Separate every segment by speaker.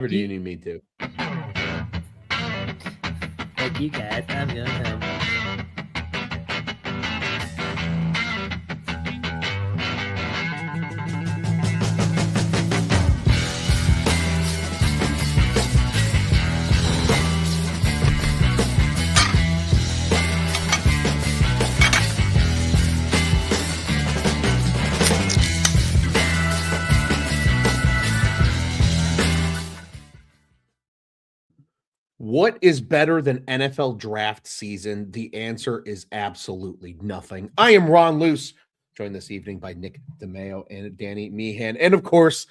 Speaker 1: Or do you need me to?
Speaker 2: Thank you guys. I'm going home.
Speaker 1: What is better than NFL draft season? The answer is absolutely nothing. I am Ron Luce, joined this evening by Nick Demao and Danny Meehan. And of course,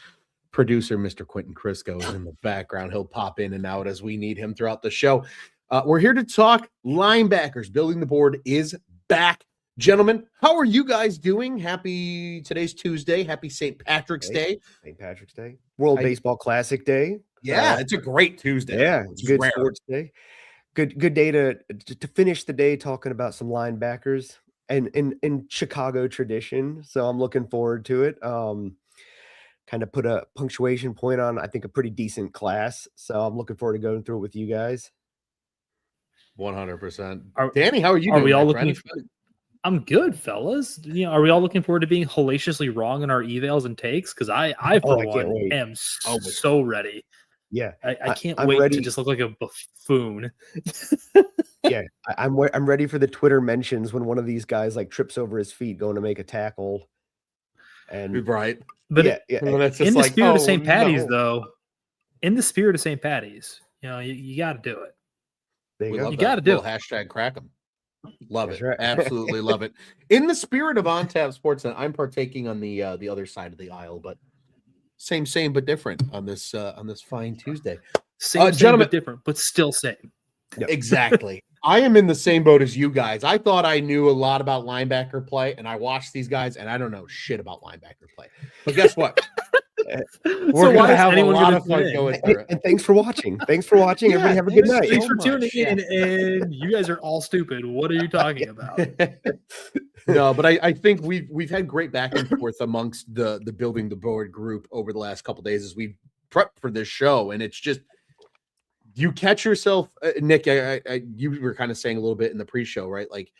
Speaker 1: producer Mr. Quentin Crisco is in the background. He'll pop in and out as we need him throughout the show. We're here to talk linebackers. Building the Board is back. Gentlemen, how are you guys doing? Today's Tuesday. Happy St. Patrick's Day.
Speaker 3: St. Patrick's Day. World Baseball Classic Day.
Speaker 1: Yeah, it's a great Tuesday.
Speaker 3: Yeah, it's good rare. Sports day. Good day to finish the day talking about some linebackers and in Chicago tradition. So I'm looking forward to it. Kind of put a punctuation point on, I think, a pretty decent class. So I'm looking forward to going through it with you guys.
Speaker 1: 100%. Danny, how are you doing?
Speaker 2: Are we all looking? I'm good, fellas. Are we all looking forward to being hellaciously wrong in our evals and takes? Because I for one am so ready.
Speaker 3: Yeah,
Speaker 2: I can't wait to just look like a buffoon.
Speaker 3: Yeah, I'm ready for the Twitter mentions when one of these guys like trips over his feet going to make a tackle. And
Speaker 1: right,
Speaker 2: but in the spirit of St. Patty's, though, in the spirit of St. Patty's, you got to do it.
Speaker 1: You
Speaker 2: got to do it.
Speaker 1: Hashtag crack 'em. Love
Speaker 3: That's
Speaker 1: it.
Speaker 3: Right.
Speaker 1: Absolutely love it. In the spirit of On Tap Sports, I'm partaking on the other side of the aisle, but same but different on this fine Tuesday.
Speaker 2: Same but different, but still same.
Speaker 1: Yep. Exactly. I am in the same boat as you guys. I thought I knew a lot about linebacker play, and I watched these guys, and I don't know shit about linebacker play. But guess what? We're going to have a lot of fun going through it.
Speaker 3: And thanks for watching. Everybody have a good night.
Speaker 2: Thanks for tuning in, and you guys are all stupid. What are you talking about?
Speaker 1: No, but I think we've had great back and forth amongst the Building the Board group over the last couple of days as we prep for this show, and it's just you catch yourself, Nick. You were kind of saying a little bit in the pre-show, right? Like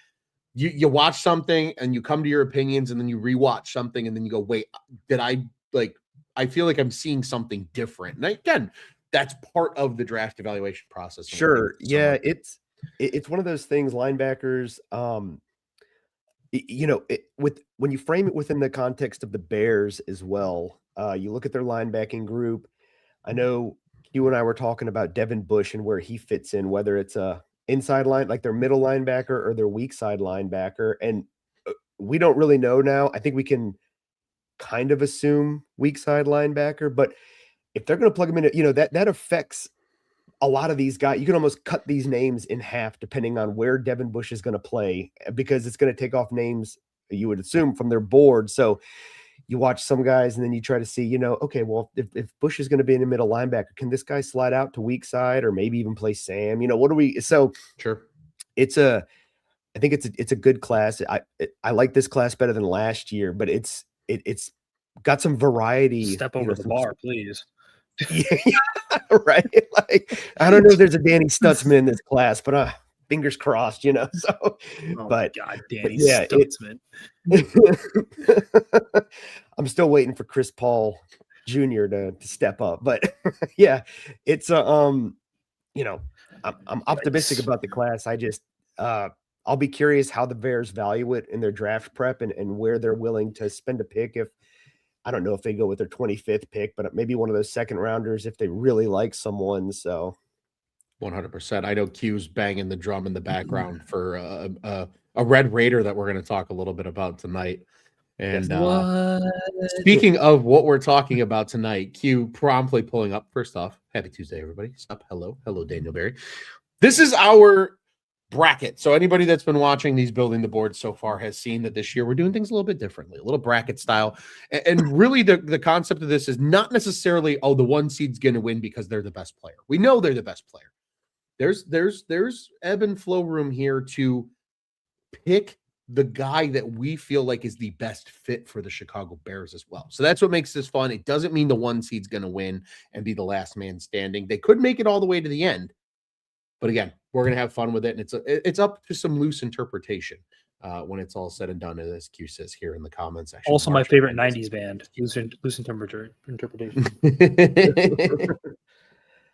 Speaker 1: you watch something and you come to your opinions, and then you rewatch something, and then you go, "Wait, did I like?" I feel like I'm seeing something different. And again, that's part of the draft evaluation process.
Speaker 3: Sure. Yeah, it's one of those things. Linebackers. When you frame it within the context of the Bears as well, you look at their linebacking group. I know you and I were talking about Devin Bush and where he fits in, whether it's a inside line, like their middle linebacker, or their weak side linebacker. And we don't really know now. I think we can kind of assume weak side linebacker, but if they're going to plug them in, that affects a lot of these guys. You can almost cut these names in half depending on where Devin Bush is going to play, because it's going to take off names you would assume from their board. So you watch some guys and then you try to see, okay, well, if Bush is going to be in the middle linebacker, can this guy slide out to weak side or maybe even play Sam? What do we? So
Speaker 1: sure,
Speaker 3: I think it's a good class. I like this class better than last year, but it's got some variety.
Speaker 2: Step over the bar, please.
Speaker 3: Yeah, right. Like, I don't know if there's a Danny Stutzman in this class, but fingers crossed, So,
Speaker 2: God, Danny Stutzman.
Speaker 3: I'm still waiting for Chris Paul Jr. to step up, but yeah, it's I'm optimistic about the class. I just I'll be curious how the Bears value it in their draft prep and where they're willing to spend a pick. I don't know if they go with their 25th pick, but maybe one of those second rounders if they really like someone. So
Speaker 1: 100%. I know Q's banging the drum in the background for a Red Raider that we're going to talk a little bit about tonight. And speaking of what we're talking about tonight, Q promptly pulling up. First off, happy Tuesday, everybody. Stop. Hello, Daniel Berry. This is our bracket. So anybody that's been watching these Building the Board so far has seen that this year we're doing things a little bit differently, a little bracket style. And really the concept of this is not necessarily, the one seed's going to win because they're the best player. We know they're the best player. There's ebb and flow room here to pick the guy that we feel like is the best fit for the Chicago Bears as well. So that's what makes this fun. It doesn't mean the one seed's going to win and be the last man standing. They could make it all the way to the end. But again, we're going to have fun with it. And it's up to some loose interpretation when it's all said and done, as Q says here in the comments section.
Speaker 2: Also, my favorite 90s band, loose interpretation.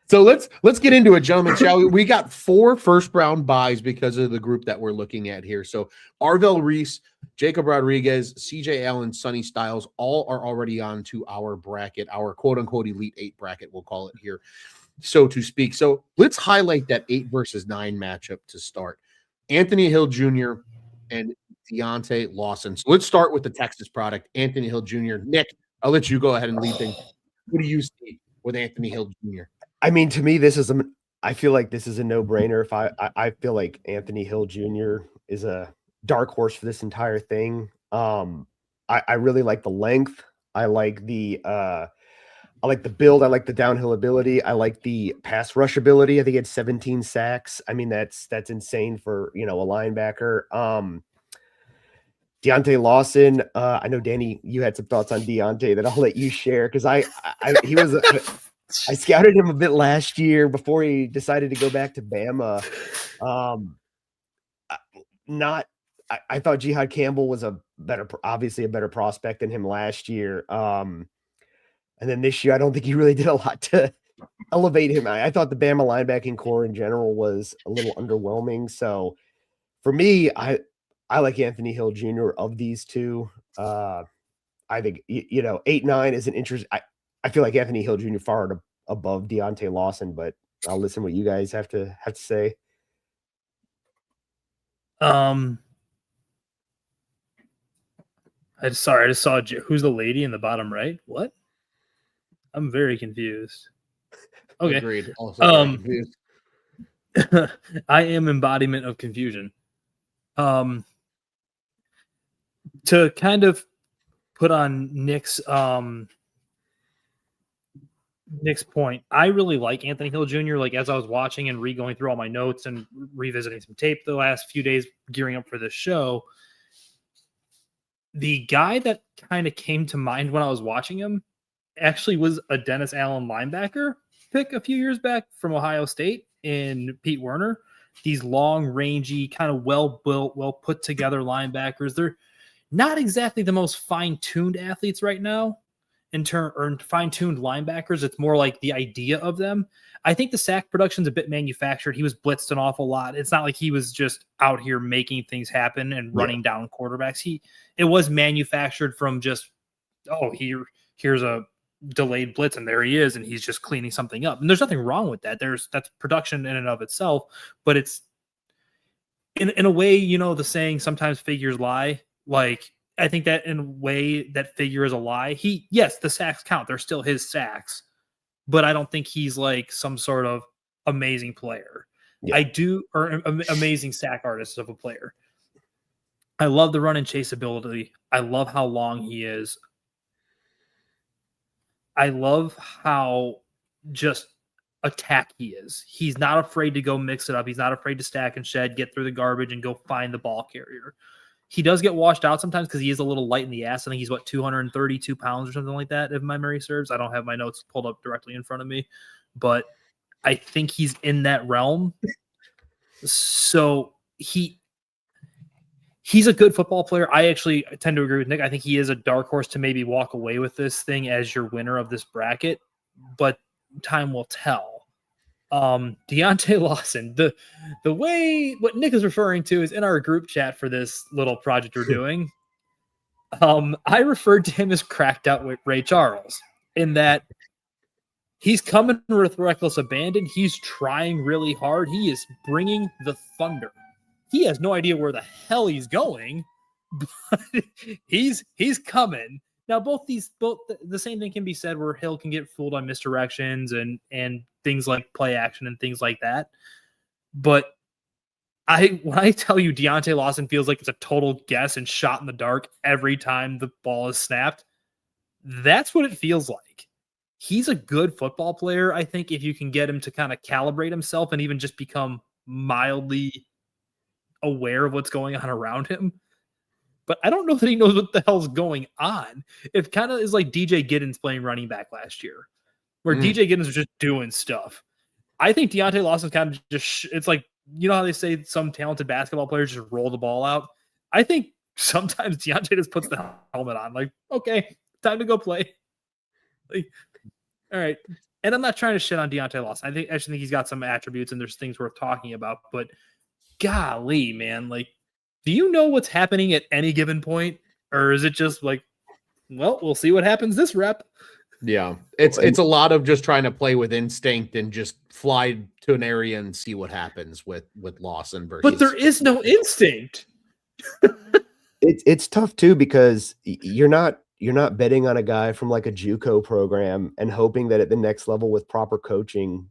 Speaker 1: So let's get into it, gentlemen, shall we? We got 4 first-round buys because of the group that we're looking at here. So Arvell Reese, Jacob Rodriguez, CJ Allen, Sonny Styles, all are already on to our bracket, our quote-unquote Elite 8 bracket, we'll call it here, so to speak. So let's highlight that 8 versus 9 matchup to start. Anthony Hill Jr. and Deontae Lawson. So let's start with the Texas product, Anthony Hill Jr. Nick, I'll let you go ahead and lead things. What do you see with Anthony Hill Jr.?
Speaker 3: I mean, to me, I feel like this is a no-brainer. If I feel like Anthony Hill Jr. is a dark horse for this entire thing. I really like the length. I like the build. I like the downhill ability. I like the pass rush ability. I think he had 17 sacks. I mean, that's insane for, a linebacker. Deontae Lawson. I know, Danny, you had some thoughts on Deontae that I'll let you share, because he was I scouted him a bit last year before he decided to go back to Bama. I thought Jihad Campbell was obviously a better prospect than him last year. And then this year, I don't think he really did a lot to elevate him. I thought the Bama linebacking core in general was a little underwhelming. So for me, I like Anthony Hill Jr. of these two. I think, 8-9 is an interest. I feel like Anthony Hill Jr. far above Deontae Lawson, but I'll listen to what you guys have to say.
Speaker 2: I just saw who's the lady in the bottom right? What? I'm very confused. Okay.
Speaker 1: Agreed. Also confused.
Speaker 2: I am embodiment of confusion. To kind of put on Nick's point, I really like Anthony Hill Jr. Like, as I was watching and going through all my notes and revisiting some tape the last few days gearing up for this show, the guy that kind of came to mind when I was watching him actually was a Dennis Allen linebacker pick a few years back from Ohio State in Pete Werner. These long, rangy, kind of well-built, well-put-together linebackers. They're not exactly the most fine-tuned athletes right now, or fine-tuned linebackers. It's more like the idea of them. I think the sack production's a bit manufactured. He was blitzed an awful lot. It's not like he was just out here making things happen and running down quarterbacks. It was manufactured from just, here's a delayed blitz and there he is, and he's just cleaning something up. And there's nothing wrong with that. That's production in and of itself, but it's in a way, the saying sometimes figures lie. Like, I think that in a way that figure is a lie. Yes, the sacks count. They're still his sacks, but I don't think he's like some sort of amazing player. Yeah. Or amazing sack artist of a player. I love the run and chase ability. I love how long he is. I love how just attack he is. He's not afraid to go mix it up. He's not afraid to stack and shed, get through the garbage, and go find the ball carrier. He does get washed out sometimes because he is a little light in the ass. I think he's 232 pounds or something like that, if my memory serves. I don't have my notes pulled up directly in front of me, but I think he's in that realm. So he's a good football player. I actually tend to agree with Nick. I think he is a dark horse to maybe walk away with this thing as your winner of this bracket, but time will tell. Deontae Lawson, the way what Nick is referring to is in our group chat for this little project we're doing. I referred to him as cracked out with Ray Charles, in that he's coming with reckless abandon. He's trying really hard. He is bringing the thunder. He has no idea where the hell he's going, but he's coming. Now, both the same thing can be said where Hill can get fooled on misdirections and things like play action and things like that. But when I tell you Deontae Lawson feels like it's a total guess and shot in the dark every time the ball is snapped, that's what it feels like. He's a good football player, I think, if you can get him to kind of calibrate himself and even just become mildly aware of what's going on around him. but I don't know that he knows what the hell's going on. It kind of is like DJ Giddens playing running back last year, where DJ Giddens was just doing stuff. I think Deontae Lawson's kind of just, it's like, you know how they say some talented basketball players just roll the ball out? I think sometimes Deontae just puts the helmet on, like, okay, time to go play. Like, all right. And I'm not trying to shit on Deontae Lawson. I actually think he's got some attributes and there's things worth talking about, but golly, man, like, do you know what's happening at any given point? Or is it just like, well, we'll see what happens this rep?
Speaker 1: Yeah, it's a lot of just trying to play with instinct and just fly to an area and see what happens with Lawson versus.
Speaker 2: But there is no instinct.
Speaker 3: It's tough too, because you're not betting on a guy from like a JUCO program and hoping that at the next level with proper coaching.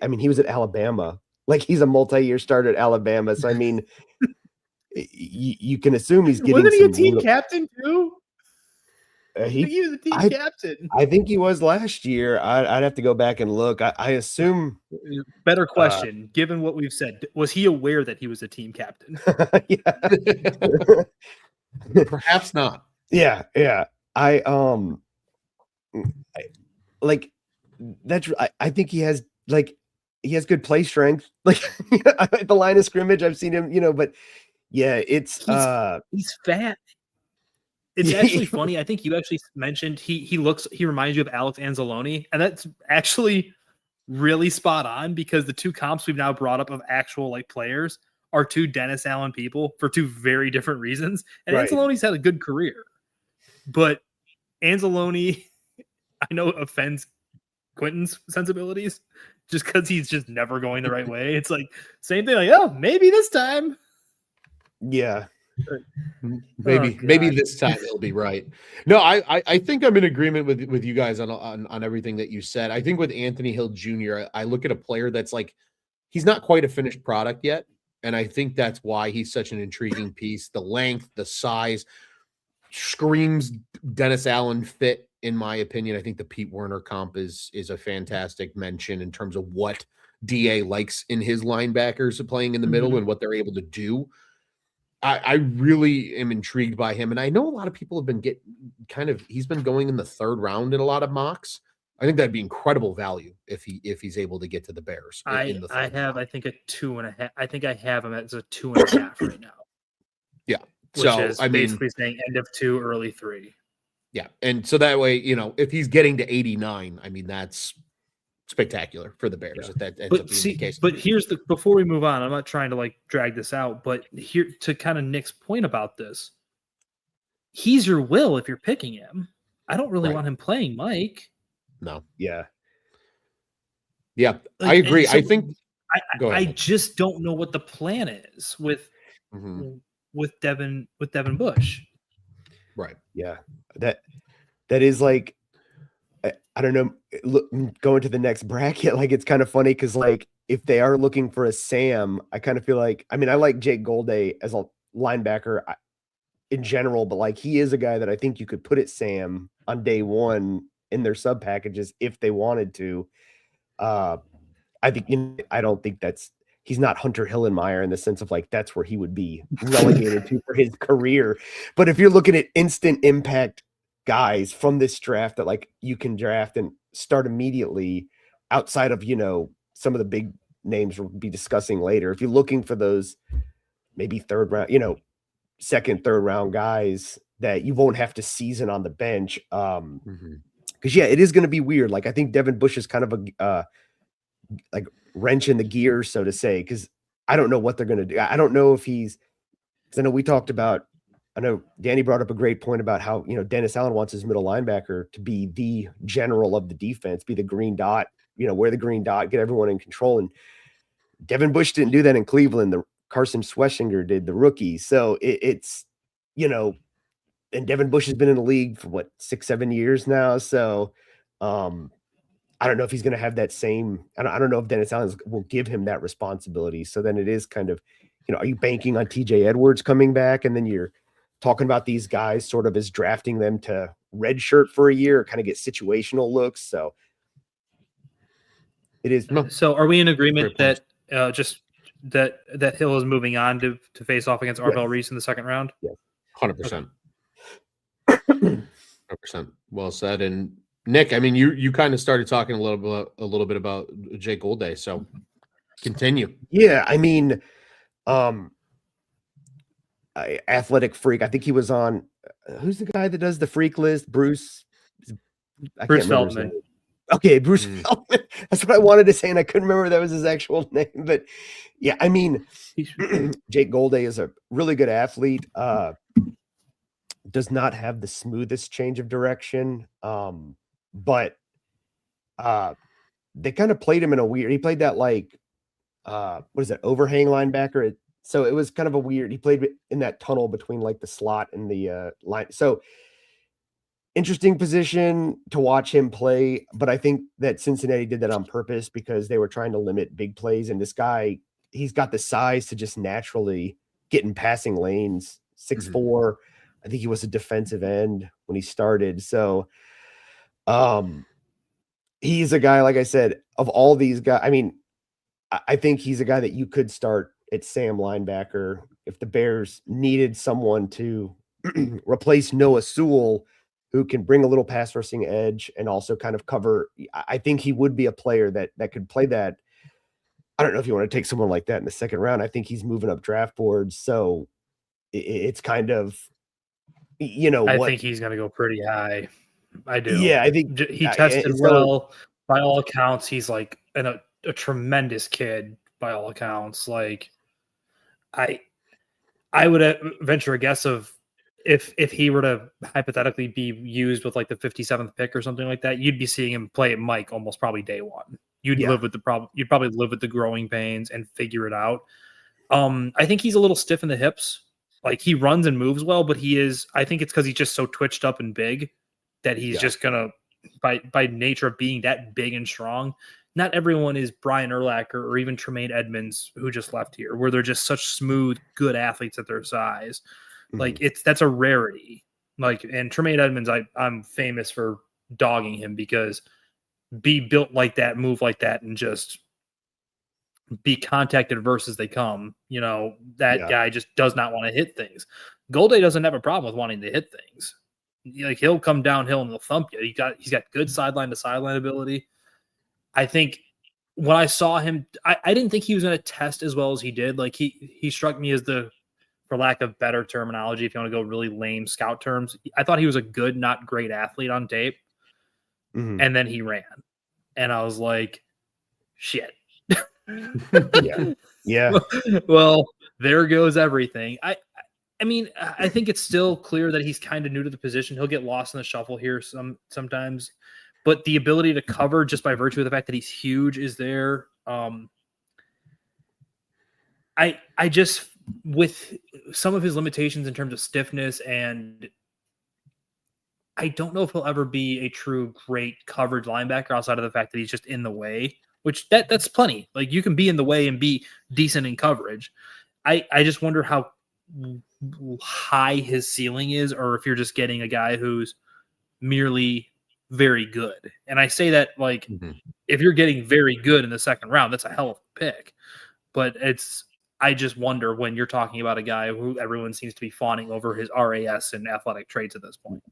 Speaker 3: I mean, he was at Alabama, like he's a multi-year starter at Alabama. So I mean, you can assume he's getting.
Speaker 2: Wasn't he a team captain too?
Speaker 3: He
Speaker 2: was a team captain.
Speaker 3: I think he was last year. I'd have to go back and look. I assume.
Speaker 2: Better question, given what we've said, was he aware that he was a team captain?
Speaker 1: Perhaps not.
Speaker 3: Yeah. I think he has good play strength. Like at the line of scrimmage, I've seen him, but yeah, he's
Speaker 2: fat. It's actually funny. I think you actually mentioned he reminds you of Alex Anzalone, and that's actually really spot on because the two comps we've now brought up of actual like players are two Dennis Allen people for two very different reasons. And right. Anzalone's had a good career, but Anzalone, I know, offends Quentin's sensibilities just because he's just never going the right way. It's like same thing, like, oh, maybe this time.
Speaker 3: Yeah.
Speaker 1: Maybe this time it'll be right. No, I think I'm in agreement with you guys on everything that you said. I think with Anthony Hill Jr., I look at a player that's like, he's not quite a finished product yet. And I think that's why he's such an intriguing piece. The length, the size screams Dennis Allen fit, in my opinion. I think the Pete Werner comp is a fantastic mention in terms of what DA likes in his linebackers playing in the middle and what they're able to do. I really am intrigued by him. And I know a lot of people have been he's been going in the third round in a lot of mocks. I think that'd be incredible value if he's able to get to the Bears.
Speaker 2: I think a 2.5. I think I have him as a 2.5 right now.
Speaker 1: Yeah.
Speaker 2: Which is basically saying end of 2, early 3.
Speaker 1: Yeah. And so that way, if he's getting to 89, I mean, that's spectacular for the Bears. Yeah. If that ends up being the case.
Speaker 2: But before we move on, I'm not trying to like drag this out, but here to kind of Nick's point about this, he's your will if you're picking him. I don't really want him playing Mike.
Speaker 1: No.
Speaker 3: Yeah.
Speaker 1: Yeah. Like, I agree.
Speaker 2: So
Speaker 1: I think
Speaker 2: I just don't know what the plan is with Devin Bush.
Speaker 1: Right.
Speaker 3: Yeah. That is like, I don't know, look, going to the next bracket, like it's kind of funny because like if they are looking for a Sam, I kind of feel like, I mean, I like Jake Golday as a linebacker in general, but like he is a guy that I think you could put at Sam on day one in their sub packages if they wanted to. I don't think he's not Hunter Hillenmeyer in the sense of like that's where he would be relegated to for his career. But if you're looking at instant impact guys from this draft that like you can draft and start immediately outside of some of the big names we'll be discussing later, if you're looking for those maybe third round, second, third round guys that you won't have to season on the bench, because it is going to be weird. Like I think Devin Bush is kind of a like wrench in the gears, so to say, because I don't know what they're going to do. I don't know if because I know Danny brought up a great point about how, Dennis Allen wants his middle linebacker to be the general of the defense, be the green dot, wear the green dot, get everyone in control. And Devin Bush didn't do that in Cleveland. The Carson Schwessinger did, the rookie. So it's, and Devin Bush has been in the league for 6-7 years now. So I don't know if he's going to have that same, I don't know if Dennis Allen will give him that responsibility. So then it is kind of, are you banking on TJ Edwards coming back? And then you're talking about these guys sort of as drafting them to redshirt for a year, kind of get situational looks. So it is.
Speaker 2: So are we in agreement that that Hill is moving on to face off against Arvell Reese in the second round?
Speaker 3: Yes.
Speaker 1: 100%. 100%. Well said. And Nick, I mean, you kind of started talking a little bit about Jake Golday, so continue.
Speaker 3: Yeah, I mean, athletic freak. I think he was on. Who's the guy that does the freak list? Bruce. I
Speaker 2: Bruce
Speaker 3: can't remember his
Speaker 2: Feldman.
Speaker 3: name. Okay, Bruce Feldman. That's what I wanted to say, and I couldn't remember that was his actual name. But yeah, I mean, Jake Golday is a really good athlete. Does not have the smoothest change of direction, but they kind of played him in a weird. He played that like what is it, overhang linebacker? So it was kind of a weird. He played in that tunnel between like the slot and the line. So interesting position to watch him play, but I think that Cincinnati did that on purpose because they were trying to limit big plays. And this guy, he's got the size to just naturally get in passing lanes. 6'4". I think he was a defensive end when he started. So he's a guy, like I said, of all these guys, I mean, I think he's a guy that you could start at Sam linebacker if the Bears needed someone to replace Noah Sewell, who can bring a little pass rushing edge and also kind of cover. I think he would be a player that could play that. I don't know if you want to take someone like that in the second round. I think he's moving up draft boards. So it's kind of,
Speaker 2: I think he's going to go pretty high. I do.
Speaker 3: Yeah, I think
Speaker 2: he tested well. By all accounts, he's like a tremendous kid by all accounts. Like I would venture a guess of if he were to hypothetically be used with like the 57th pick or something like that, you'd be seeing him play at Mike almost probably day one. You'd live with the problem. You'd probably live with the growing pains and figure it out. I think he's a little stiff in the hips. Like he runs and moves well, but I think it's because he's just so twitched up and big that he's just gonna, by nature of being that big and strong. Not everyone is Brian Urlacher or even Tremaine Edmonds, who just left here, where they're just such smooth, good athletes at their size. Like that's a rarity. Like, and Tremaine Edmonds, I'm famous for dogging him because be built like that, move like that, and just be contact adverse as they come. That guy just does not want to hit things. Golday doesn't have a problem with wanting to hit things. Like he'll come downhill and he'll thump you. He's got good sideline to sideline ability. I think when I saw him, I didn't think he was going to test as well as he did. Like he struck me as for lack of better terminology, if you want to go really lame scout terms, I thought he was a good, not great athlete on tape. And then he ran. And I was like, shit.
Speaker 3: Yeah.
Speaker 2: Well, there goes everything. I mean, I think it's still clear that he's kind of new to the position. He'll get lost in the shuffle here sometimes, but the ability to cover just by virtue of the fact that he's huge is there. I just, with some of his limitations in terms of stiffness, and I don't know if he'll ever be a true great coverage linebacker outside of the fact that he's just in the way, which that's plenty. Like you can be in the way and be decent in coverage. I just wonder how high his ceiling is, or if you're just getting a guy who's merely very good. And I say that like if you're getting very good in the second round, that's a hell of a pick. But I just wonder when you're talking about a guy who everyone seems to be fawning over his RAS and athletic traits at this point.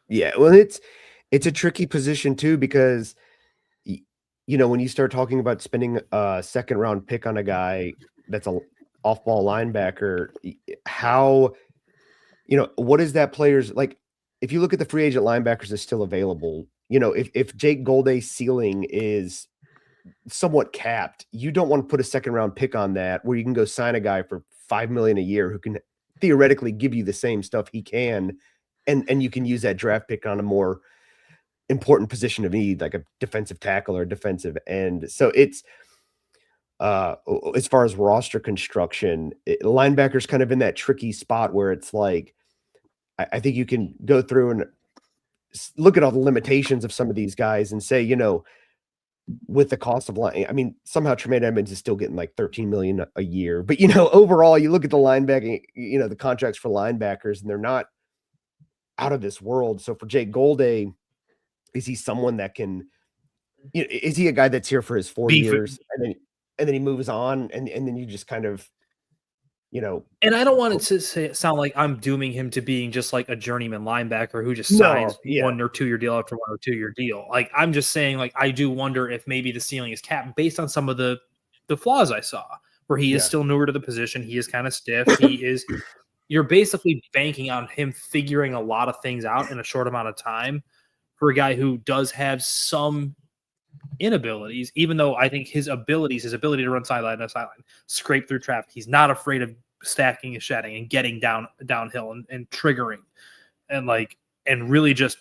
Speaker 3: Yeah, well, it's a tricky position too, because when you start talking about spending a second round pick on a guy that's a off-ball linebacker, how what is that player's like? If you look at the free agent linebackers that's still available, if Jake Golday's ceiling is somewhat capped, you don't want to put a second round pick on that where you can go sign a guy for $5 million a year who can theoretically give you the same stuff he can, and you can use that draft pick on a more important position of need, like a defensive tackle or a defensive end. So it's as far as roster construction, linebackers kind of in that tricky spot where it's like I think you can go through and look at all the limitations of some of these guys and say, with the cost of line, I mean, somehow Tremaine Edmonds is still getting like $13 million a year, but overall, you look at the linebacking, the contracts for linebackers, and they're not out of this world. So for Jake Golday, is he someone that can? Is he a guy that's here for his 4 years and then he moves on, and then you just kind of
Speaker 2: And I don't want it to sound like I'm dooming him to being just like a journeyman linebacker who just signs 1 or 2 year deal after 1 or 2 year deal. Like, I'm just saying, like, I do wonder if maybe the ceiling is capped based on some of the flaws I saw, where he is still newer to the position. He is kind of stiff. You're basically banking on him figuring a lot of things out in a short amount of time for a guy who does have some inabilities, even though I think his ability to run sideline to sideline, scrape through traffic. He's not afraid of stacking and shedding and getting downhill and triggering and really just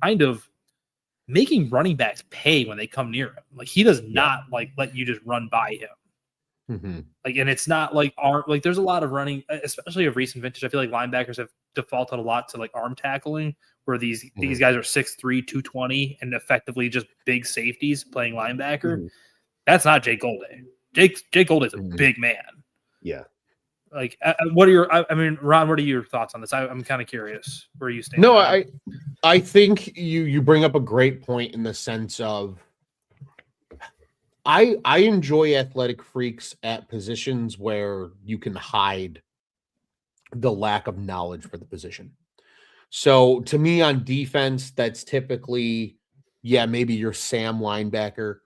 Speaker 2: kind of making running backs pay when they come near him. Like, he does not let you just run by him.
Speaker 1: Mm-hmm.
Speaker 2: Like, and it's not there's a lot of running, especially of recent vintage. I feel like linebackers have defaulted a lot to like arm tackling, where these guys are 6'3", 220, and effectively just big safeties playing linebacker.
Speaker 3: Mm-hmm.
Speaker 2: That's not Jake Golday. Jake Golday is a big man.
Speaker 3: Yeah.
Speaker 2: Like, what are your? I mean, Ron, what are your thoughts on this? I'm kind of curious where you stand.
Speaker 1: No, I think you bring up a great point in the sense of I enjoy athletic freaks at positions where you can hide the lack of knowledge for the position. So to me, on defense, that's typically, maybe your Sam linebacker.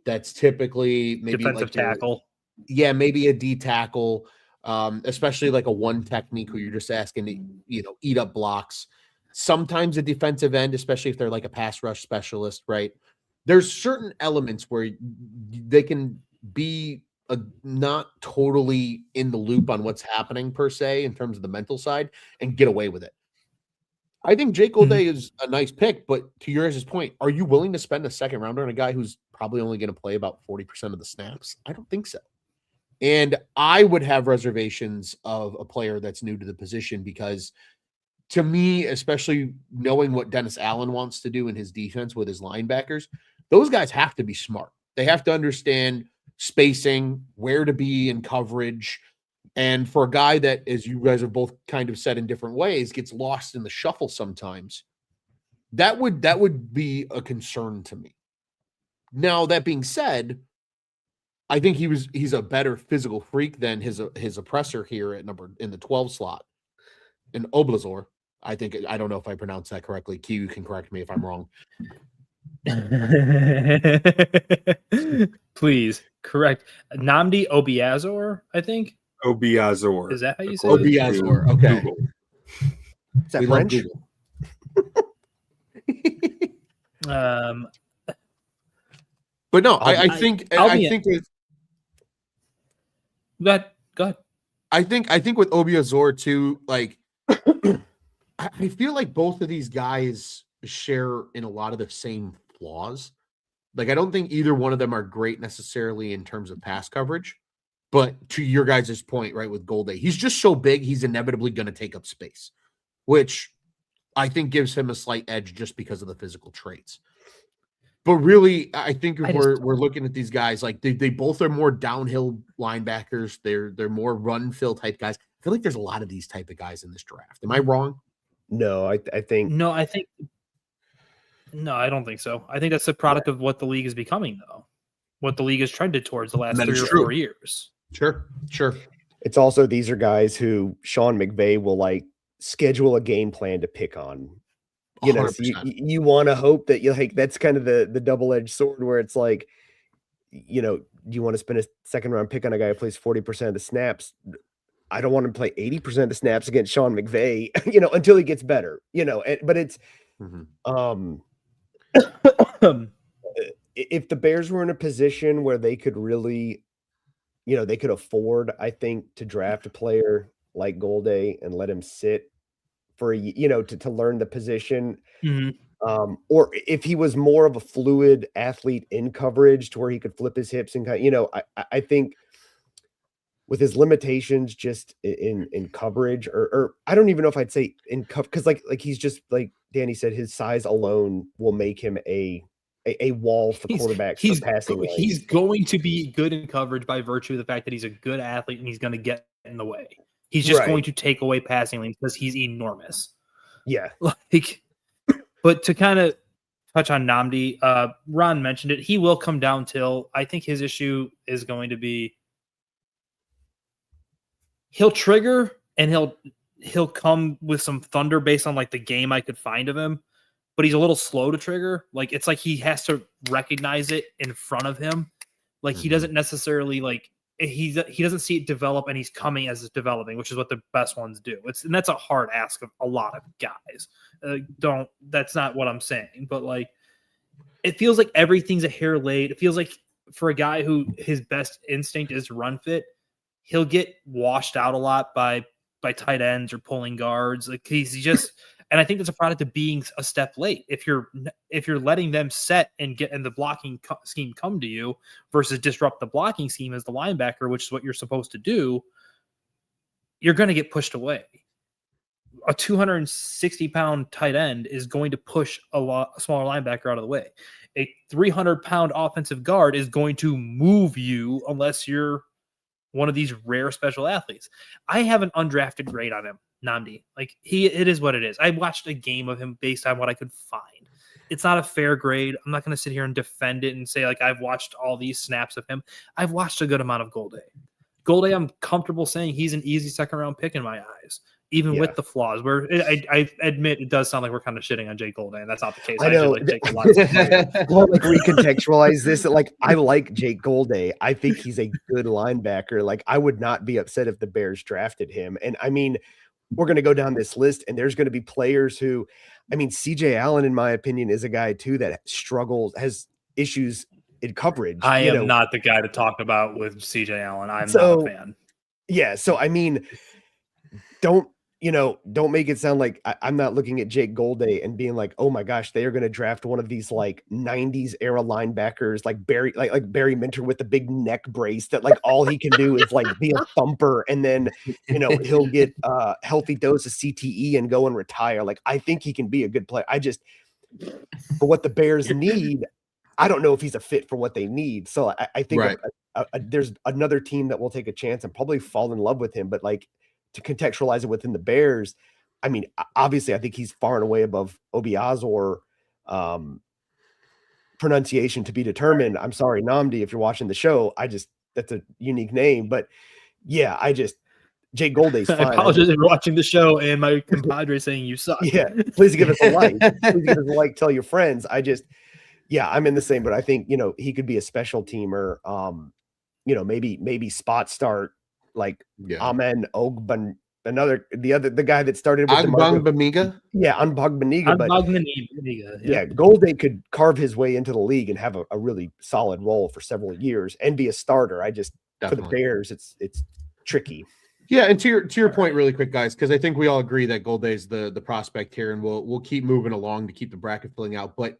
Speaker 1: That's typically maybe
Speaker 2: defensive tackle.
Speaker 1: Maybe a D tackle, especially like a one technique who you're just asking to, eat up blocks. Sometimes a defensive end, especially if they're like a pass rush specialist, right? There's certain elements where they can be not totally in the loop on what's happening per se in terms of the mental side and get away with it. I think Jake Golday is a nice pick, but to yours' point, are you willing to spend a second rounder on a guy who's probably only going to play about 40% of the snaps? I don't think so. And I would have reservations of a player that's new to the position because to me, especially knowing what Dennis Allen wants to do in his defense with his linebackers, those guys have to be smart. They have to understand spacing, where to be in coverage. And for a guy that, as you guys have both kind of said in different ways, gets lost in the shuffle sometimes, that would be a concern to me. Now, that being said, I think he's a better physical freak than his oppressor here in the 12 slot. And Obiazor, I don't know if I pronounced that correctly. Q can correct me if I'm wrong.
Speaker 2: Please correct. Namei Obiazor, I think.
Speaker 4: Obiazor.
Speaker 2: Is that how you say
Speaker 1: Obiazor? Okay.
Speaker 4: Google.
Speaker 3: Is that French?
Speaker 1: But no, I think with
Speaker 2: go ahead.
Speaker 1: I think with Obiazor too, like I feel like both of these guys share in a lot of the same flaws. Like, I don't think either one of them are great necessarily in terms of pass coverage. But to your guys' point, right, with Golday, he's just so big, he's inevitably going to take up space, which I think gives him a slight edge just because of the physical traits. But really, I think if we're looking at these guys, like they both are more downhill linebackers. They're more run fill type guys. I feel like there's a lot of these type of guys in this draft. Am I wrong?
Speaker 3: No, I think
Speaker 2: no, I don't think so. I think that's the product of what the league is becoming, though. What the league has trended towards the last 3 or 4 years.
Speaker 1: Sure.
Speaker 3: It's also, these are guys who Sean McVay will like schedule a game plan to pick on. So you want to hope that that's kind of the double-edged sword where it's like, do you want to spend a second round pick on a guy who plays 40% of the snaps? I don't want to play 80% of the snaps against Sean McVay, until he gets better, but it's, if the Bears were in a position where they could really, they could afford, I think, to draft a player like Golday and let him sit for to learn the position. Or if he was more of a fluid athlete in coverage to where he could flip his hips and I think with his limitations just in coverage or I don't even know if I'd say in cover, because like he's just like Danny said, his size alone will make him a wall for quarterbacks.
Speaker 2: He's going to be good in coverage by virtue of the fact that he's a good athlete and he's going to get in the way. He's just going to take away passing lanes because he's enormous.
Speaker 3: Yeah.
Speaker 2: But to kind of touch on Namdi, Ron mentioned it. He will come down till I think his issue is going to be he'll trigger and he'll come with some thunder based on like the game I could find of him, but he's a little slow to trigger. Like it's like he has to recognize it in front of him. Like he doesn't necessarily like he doesn't see it develop, and he's coming as it's developing, which is what the best ones do. And that's a hard ask of a lot of guys. That's not what I'm saying, but like it feels like everything's a hair late. It feels like for a guy who his best instinct is to run fit, he'll get washed out a lot by tight ends or pulling guards. Like he's just, and I think that's a product of being a step late. If you're letting them set and the blocking scheme come to you versus disrupt the blocking scheme as the linebacker, which is what you're supposed to do, you're going to get pushed away. A 260-pound tight end is going to push a smaller linebacker out of the way. A 300-pound offensive guard is going to move you unless you're one of these rare special athletes. I have an undrafted grade on him, Namdi. Like it is what it is. I watched a game of him based on what I could find. It's not a fair grade. I'm not going to sit here and defend it and say like I've watched all these snaps of him. I've watched a good amount of Golday. Golday, I'm comfortable saying he's an easy second-round pick in my eyes, even with the flaws. Where I admit it does sound like we're kind of shitting on Jake Golday, and that's not the case.
Speaker 3: I know.
Speaker 2: Like Jake a lot.
Speaker 3: Well, like recontextualize this. Like I like Jake Golday. I think he's a good linebacker. Like I would not be upset if the Bears drafted him. And I mean, we're going to go down this list, and there's going to be players who, I mean, CJ Allen, in my opinion, is a guy too that struggles, has issues in coverage.
Speaker 2: I am not the guy to talk about with CJ Allen. I'm not a fan.
Speaker 3: Yeah. So, I mean, don't make it sound like I'm not looking at Jake Golday and being like, oh my gosh, they are going to draft one of these like 90s era linebackers, like Barry Minter with the big neck brace that like all he can do is like be a thumper. And then, he'll get a healthy dose of CTE and go and retire. Like, I think he can be a good player. For what the Bears need, I don't know if he's a fit for what they need. So I think there's another team that will take a chance and probably fall in love with him. But like to contextualize it within the Bears, I mean, obviously I think he's far and away above Obiazor, pronunciation to be determined. I'm sorry, Namdi, if you're watching the show, that's a unique name, but yeah, Jake Golday's fine.
Speaker 2: I apologize if you're watching the show and my compadre saying you suck.
Speaker 3: Yeah, please give us a like. Please give us a like. Tell your friends. I'm in the same, but I think, he could be a special teamer. Maybe spot start like Amen Ogban, the guy that started with
Speaker 1: Bamiga.
Speaker 3: Yeah, Bamiga. Yeah, Golday could carve his way into the league and have a really solid role for several years and be a starter. For the Bears, it's tricky.
Speaker 1: Yeah, and to your point, really quick, guys, because I think we all agree that Golday's the prospect here, and we'll keep moving along to keep the bracket filling out. But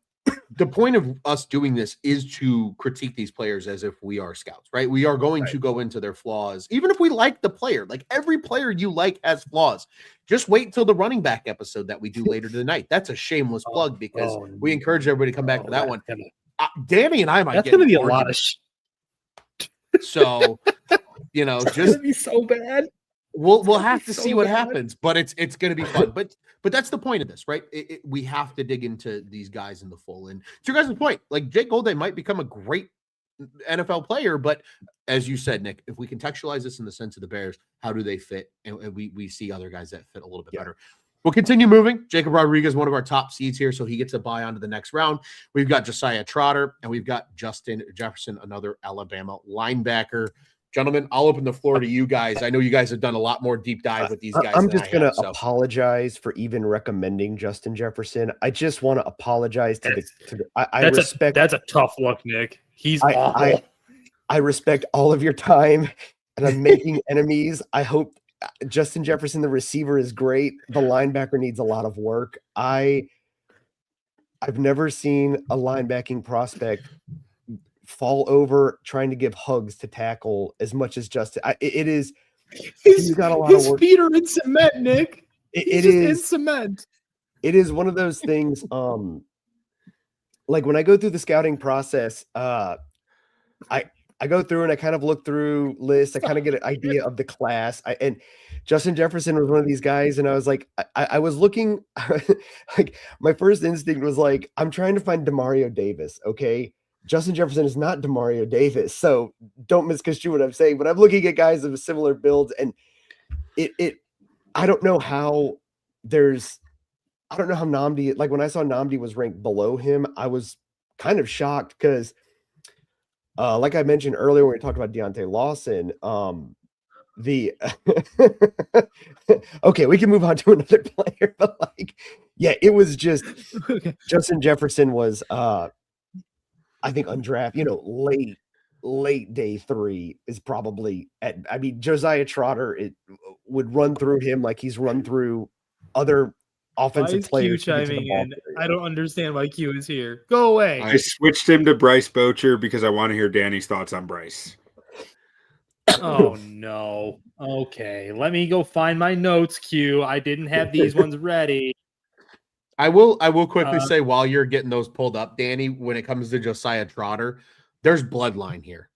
Speaker 1: the point of us doing this is to critique these players as if we are scouts, right? We are going to go into their flaws, even if we like the player. Like every player you like has flaws. Just wait until the running back episode that we do later tonight. That's a shameless plug because we encourage everybody to come back for that one. Danny and I might.
Speaker 2: That's going to be a lot of.
Speaker 1: So,
Speaker 2: just going to be so bad.
Speaker 1: We'll have to see what happens, but it's going to be fun. But that's the point of this, right? We have to dig into these guys in the full. And to your guys' point, like Jake Golday might become a great NFL player, but as you said, Nick, if we contextualize this in the sense of the Bears, how do they fit? And we see other guys that fit a little bit better. We'll continue moving. Jacob Rodriguez, one of our top seeds here, so he gets a bye onto the next round. We've got Josiah Trotter, and we've got Justin Jefferson, another Alabama linebacker. Gentlemen, I'll open the floor to you guys. I know you guys have done a lot more deep dive with these guys.
Speaker 3: I'm just going to apologize for even recommending Justin Jefferson. I just want to apologize to I respect.
Speaker 2: That's a tough look, Nick. He's awful.
Speaker 3: I respect all of your time, and I'm making enemies. I hope Justin Jefferson, the receiver, is great. The linebacker needs a lot of work. I've never seen a linebacking prospect fall over trying to give hugs to tackle as much as Justin. He's got a lot of work.
Speaker 2: His feet are in cement, Nick.
Speaker 3: It is
Speaker 2: in cement.
Speaker 3: It is one of those things. Like when I go through the scouting process, I go through and I kind of look through lists. I kind of get an idea of the class. And Justin Jefferson was one of these guys. And I was like, I was looking, like my first instinct was like, I'm trying to find Demario Davis. Okay. Justin Jefferson is not Demario Davis. So don't misconstrue what I'm saying, but I'm looking at guys of similar builds. And I don't know how Nnamdi, like when I saw Nnamdi was ranked below him, I was kind of shocked because like I mentioned earlier when we talked about Deontae Lawson, the okay, we can move on to another player, but like, yeah, it was just Justin Jefferson was I think undrafted, late day 3 is probably Josiah Trotter would run through him like he's run through other offensive players.
Speaker 2: Q chiming in? I don't understand why Q is here. Go away.
Speaker 4: I switched him to Bryce Bocher because I want to hear Danny's thoughts on Bryce.
Speaker 2: Oh no. Okay, let me go find my notes, Q. I didn't have these ones ready.
Speaker 1: I will quickly say while you're getting those pulled up, Danny, when it comes to Josiah Trotter, there's bloodline here.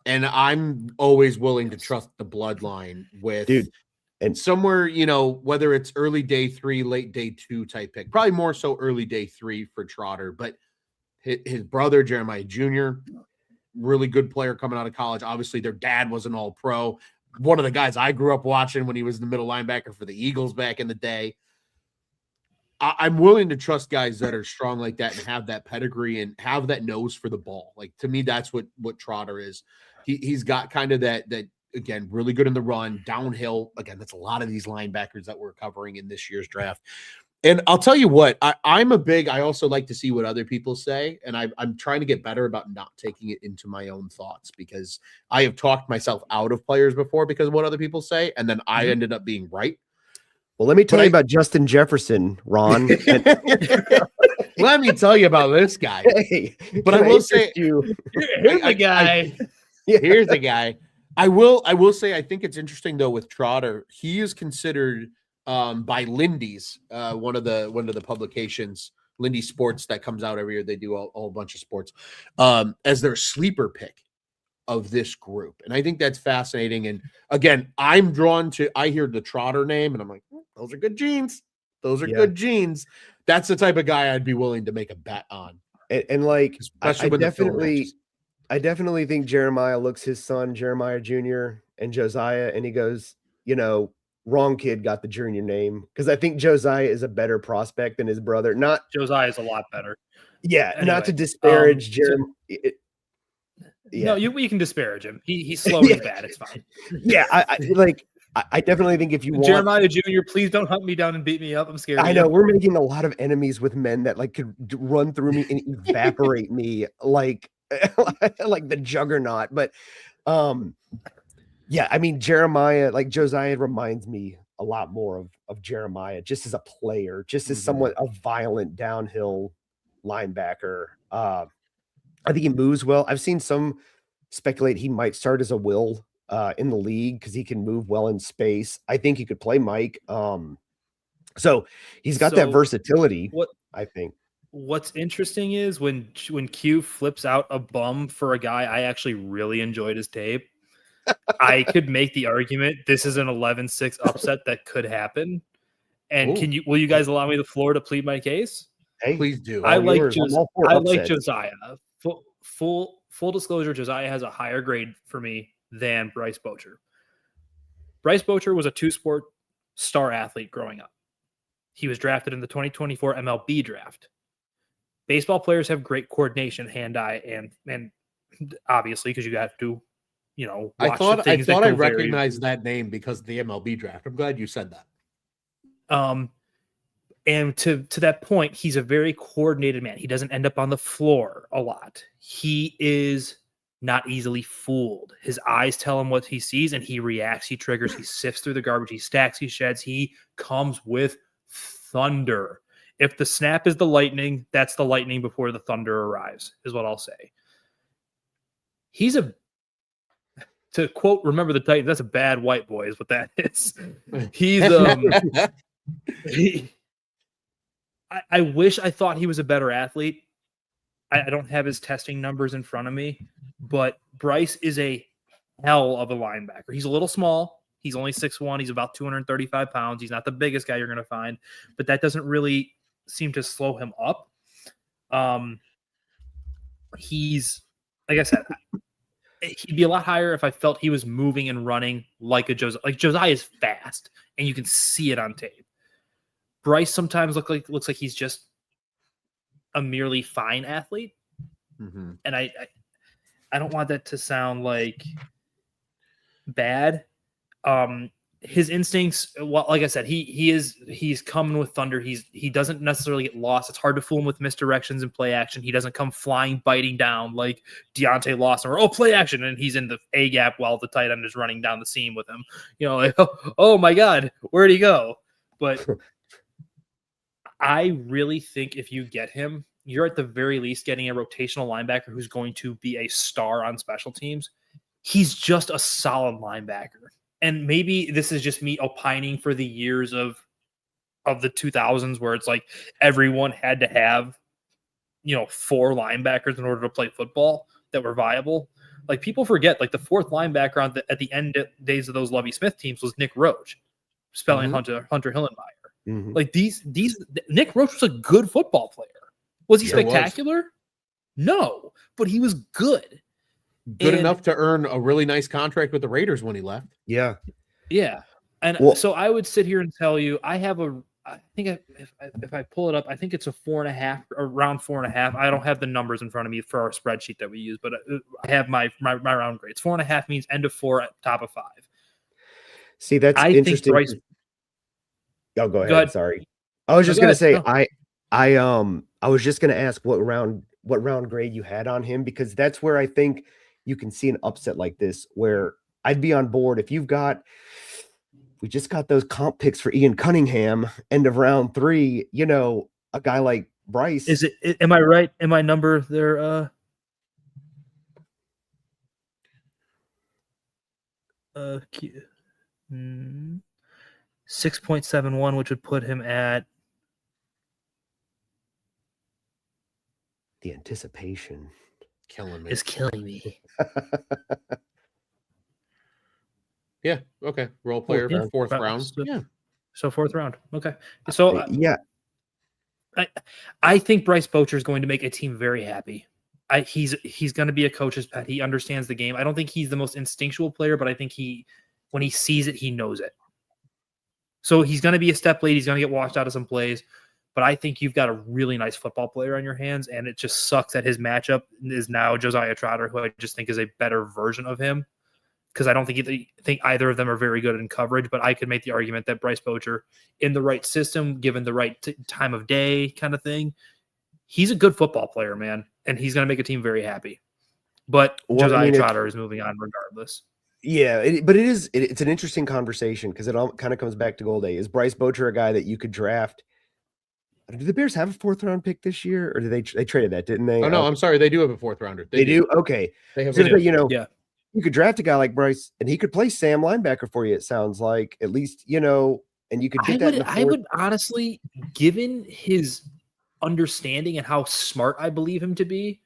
Speaker 1: And I'm always willing to trust the bloodline with and somewhere, whether it's early day 3, late day 2 type pick, probably more so early day 3 for Trotter, but his brother, Jeremiah Jr., really good player coming out of college. Obviously, their dad was an all-pro. One of the guys I grew up watching when he was the middle linebacker for the Eagles back in the day. I'm willing to trust guys that are strong like that and have that pedigree and have that nose for the ball. Like, to me, that's what Trotter is. He's got kind of that again, really good in the run, downhill. Again, that's a lot of these linebackers that we're covering in this year's draft. And I'll tell you what, I also like to see what other people say. And I'm trying to get better about not taking it into my own thoughts because I have talked myself out of players before because of what other people say. And then I ended up being right.
Speaker 3: Well, let me tell you about Justin Jefferson, Ron.
Speaker 1: Let me tell you about this guy.
Speaker 3: Hey,
Speaker 1: but I will say,
Speaker 2: here's the guy.
Speaker 1: Here's the guy. I will say, I think it's interesting though with Trotter. He is considered by Lindy's, one of the publications, Lindy Sports, that comes out every year. They do a whole bunch of sports as their sleeper pick of this group. And I think that's fascinating. And again, I'm drawn to, I hear the Trotter name and I'm like, those are good genes. Those are good genes. That's the type of guy I'd be willing to make a bet on.
Speaker 3: And like,
Speaker 1: especially
Speaker 3: I definitely think Jeremiah looks his son, Jeremiah Jr. and Josiah, and he goes, wrong kid got the junior name. Because I think Josiah is a better prospect than his brother. Not
Speaker 2: Josiah is a lot better.
Speaker 3: Yeah, anyway, not to disparage Jeremiah.
Speaker 2: No, you can disparage him. He's slow and bad. It's fine.
Speaker 3: Yeah, I definitely think if you want
Speaker 2: Jeremiah Jr., please don't hunt me down and beat me up. I'm scared.
Speaker 3: I know we're making a lot of enemies with men that like could run through me and evaporate me like the juggernaut. But yeah, I mean Jeremiah, like Josiah reminds me a lot more of Jeremiah just as a player, just as somewhat a violent downhill linebacker. I think he moves well. I've seen some speculate he might start as a will in the league because he can move well in space. I think he could play Mike. So he's got that versatility. I think.
Speaker 2: What's interesting is when Q flips out a bum for a guy I actually really enjoyed his tape. I could make the argument this is an 11-6 upset that could happen. And will you guys allow me the floor to plead my case?
Speaker 3: Hey,
Speaker 1: please do.
Speaker 2: I like Josiah. Full disclosure, Josiah has a higher grade for me than Bryce Bocher. Bryce Bocher was a 2-sport star athlete growing up. He was drafted in the 2024 MLB draft. Baseball players have great coordination, hand-eye, and obviously because you have to, watch
Speaker 1: I thought I recognized
Speaker 2: very...
Speaker 1: that name because of the MLB draft. I'm glad you said that.
Speaker 2: And to that point, he's a very coordinated man. He doesn't end up on the floor a lot. He is not easily fooled. His eyes tell him what he sees, and he reacts. He triggers. He sifts through the garbage. He stacks. He sheds. He comes with thunder. If the snap is the lightning, that's the lightning before the thunder arrives, is what I'll say. To quote, remember the Titans, that's a bad white boy is what that is. He's I wish I thought he was a better athlete. I don't have his testing numbers in front of me, but Bryce is a hell of a linebacker. He's a little small. He's only 6'1". He's about 235 pounds. He's not the biggest guy you're going to find, but that doesn't really seem to slow him up. He's, like I said, He'd be a lot higher if I felt he was moving and running like a Josiah. Like Josiah is fast, and you can see it on tape. Bryce sometimes looks like he's just a merely fine athlete, and I don't want that to sound like bad. His instincts, well, like I said, he's coming with thunder. He doesn't necessarily get lost. It's hard to fool him with misdirections and play action. He doesn't come flying, biting down like Deontae Lawson or play action, and he's in the A gap while the tight end is running down the seam with him. Like, oh my God, where'd he go? But I really think if you get him, you're at the very least getting a rotational linebacker who's going to be a star on special teams. He's just a solid linebacker. And maybe this is just me opining for the years of the 2000s where it's like everyone had to have, 4 linebackers in order to play football that were viable. Like people forget, like the 4th linebacker at the end days of those Lovie Smith teams was Nick Roach, spelling Hunter Hillenmeyer. Like these Nick Roach was a good football player. Was he spectacular? No, but he was good.
Speaker 1: Good enough to earn a really nice contract with the Raiders when he left.
Speaker 3: Yeah.
Speaker 2: And so I would sit here and tell you, I think if I pull it up, I think it's a 4.5, around 4.5. I don't have the numbers in front of me for our spreadsheet that we use, but I have my round grades. 4.5 means end of 4 at top of 5.
Speaker 3: See, that's interesting.
Speaker 2: Bryce,
Speaker 3: go ahead. Sorry. I was just going to say, I was just going to ask what round grade you had on him, because that's where I think you can see an upset like this where I'd be on board if we just got those comp picks for Ian Cunningham, end of round 3, a guy like Bryce.
Speaker 2: Am I right? Am I number there? 6.71, which would put him at
Speaker 3: the anticipation.
Speaker 1: Killing me.
Speaker 2: Is killing me.
Speaker 1: Yeah. Okay. Role player, 4th round.
Speaker 2: So 4th round. Okay. So I think Bryce Bocher is going to make a team very happy. He's going to be a coach's pet. He understands the game. I don't think he's the most instinctual player, but I think when he sees it, he knows it. So he's going to be a step late. He's going to get washed out of some plays. But I think you've got a really nice football player on your hands, and it just sucks that his matchup is now Josiah Trotter, who I just think is a better version of him, because I don't think either of them are very good in coverage. But I could make the argument that Bryce Bocher, in the right system, given the right time of day kind of thing, he's a good football player, man, and he's going to make a team very happy. But Josiah Trotter is moving on regardless.
Speaker 3: Yeah, it's an interesting conversation because it all kind of comes back to Golday. Is Bryce Bocher a guy that you could draft? Do the Bears have a 4th round pick this year, or did they traded that, didn't they?
Speaker 1: Oh no, I'm sorry, they do have a 4th rounder.
Speaker 3: They do. Okay,
Speaker 1: they have.
Speaker 3: You could draft a guy like Bryce, and he could play Sam linebacker for you. It sounds like, at least, and you could get that.
Speaker 2: I would honestly, given his understanding and how smart I believe him to be,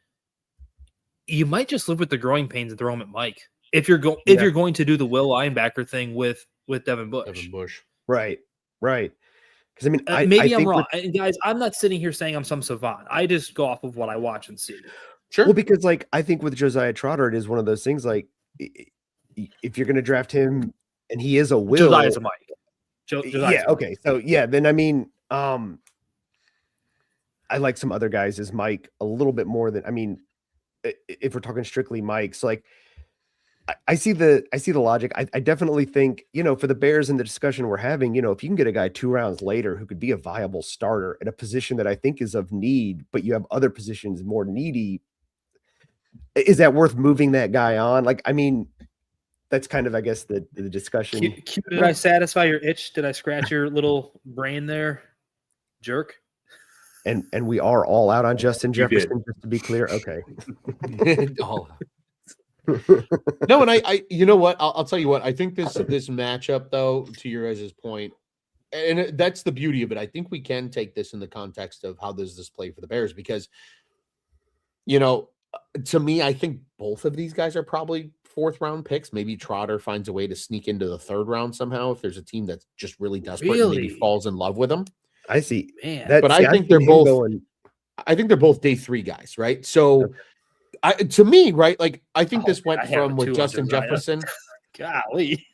Speaker 2: you might just live with the growing pains and throw him at Mike if you're going to do the will linebacker thing with Devin Bush.
Speaker 3: Right. Because
Speaker 2: maybe I'm wrong, guys. I'm not sitting here saying I'm some savant. I just go off of what I watch and see.
Speaker 1: Sure.
Speaker 3: Well, because I think with Josiah Trotter, it is one of those things. Like, if you're going to draft him, and he is a will,
Speaker 2: Josiah's a Mike. Josiah's
Speaker 3: okay. So then I like some other guys as Mike a little bit more than if we're talking strictly Mike's. Like, I see the logic. I definitely think, for the Bears in the discussion we're having, if you can get a guy 2 rounds later who could be a viable starter at a position that I think is of need, but you have other positions more needy, is that worth moving that guy on? That's kind of, I guess, the discussion.
Speaker 2: Did I satisfy your itch? Did I scratch your little brain there, jerk?
Speaker 3: And we are all out on Justin Jefferson, just to be clear. Okay.
Speaker 1: All out. No, and I you know what? I'll tell you what. I think this matchup, though, to your guys' point, and that's the beauty of it. I think we can take this in the context of how does this play for the Bears, because, to me, I think both of these guys are probably 4th round picks. Maybe Trotter finds a way to sneak into the 3rd round somehow if there's a team that's just really desperate and maybe falls in love with him.
Speaker 3: I see,
Speaker 2: man.
Speaker 1: But I think they're both. I think they're both day 3 guys, right? So. To me, right? Like I think this went
Speaker 2: I have
Speaker 1: from
Speaker 2: it
Speaker 1: with
Speaker 2: too on
Speaker 1: Justin
Speaker 2: Josiah.
Speaker 1: Jefferson.
Speaker 2: Golly.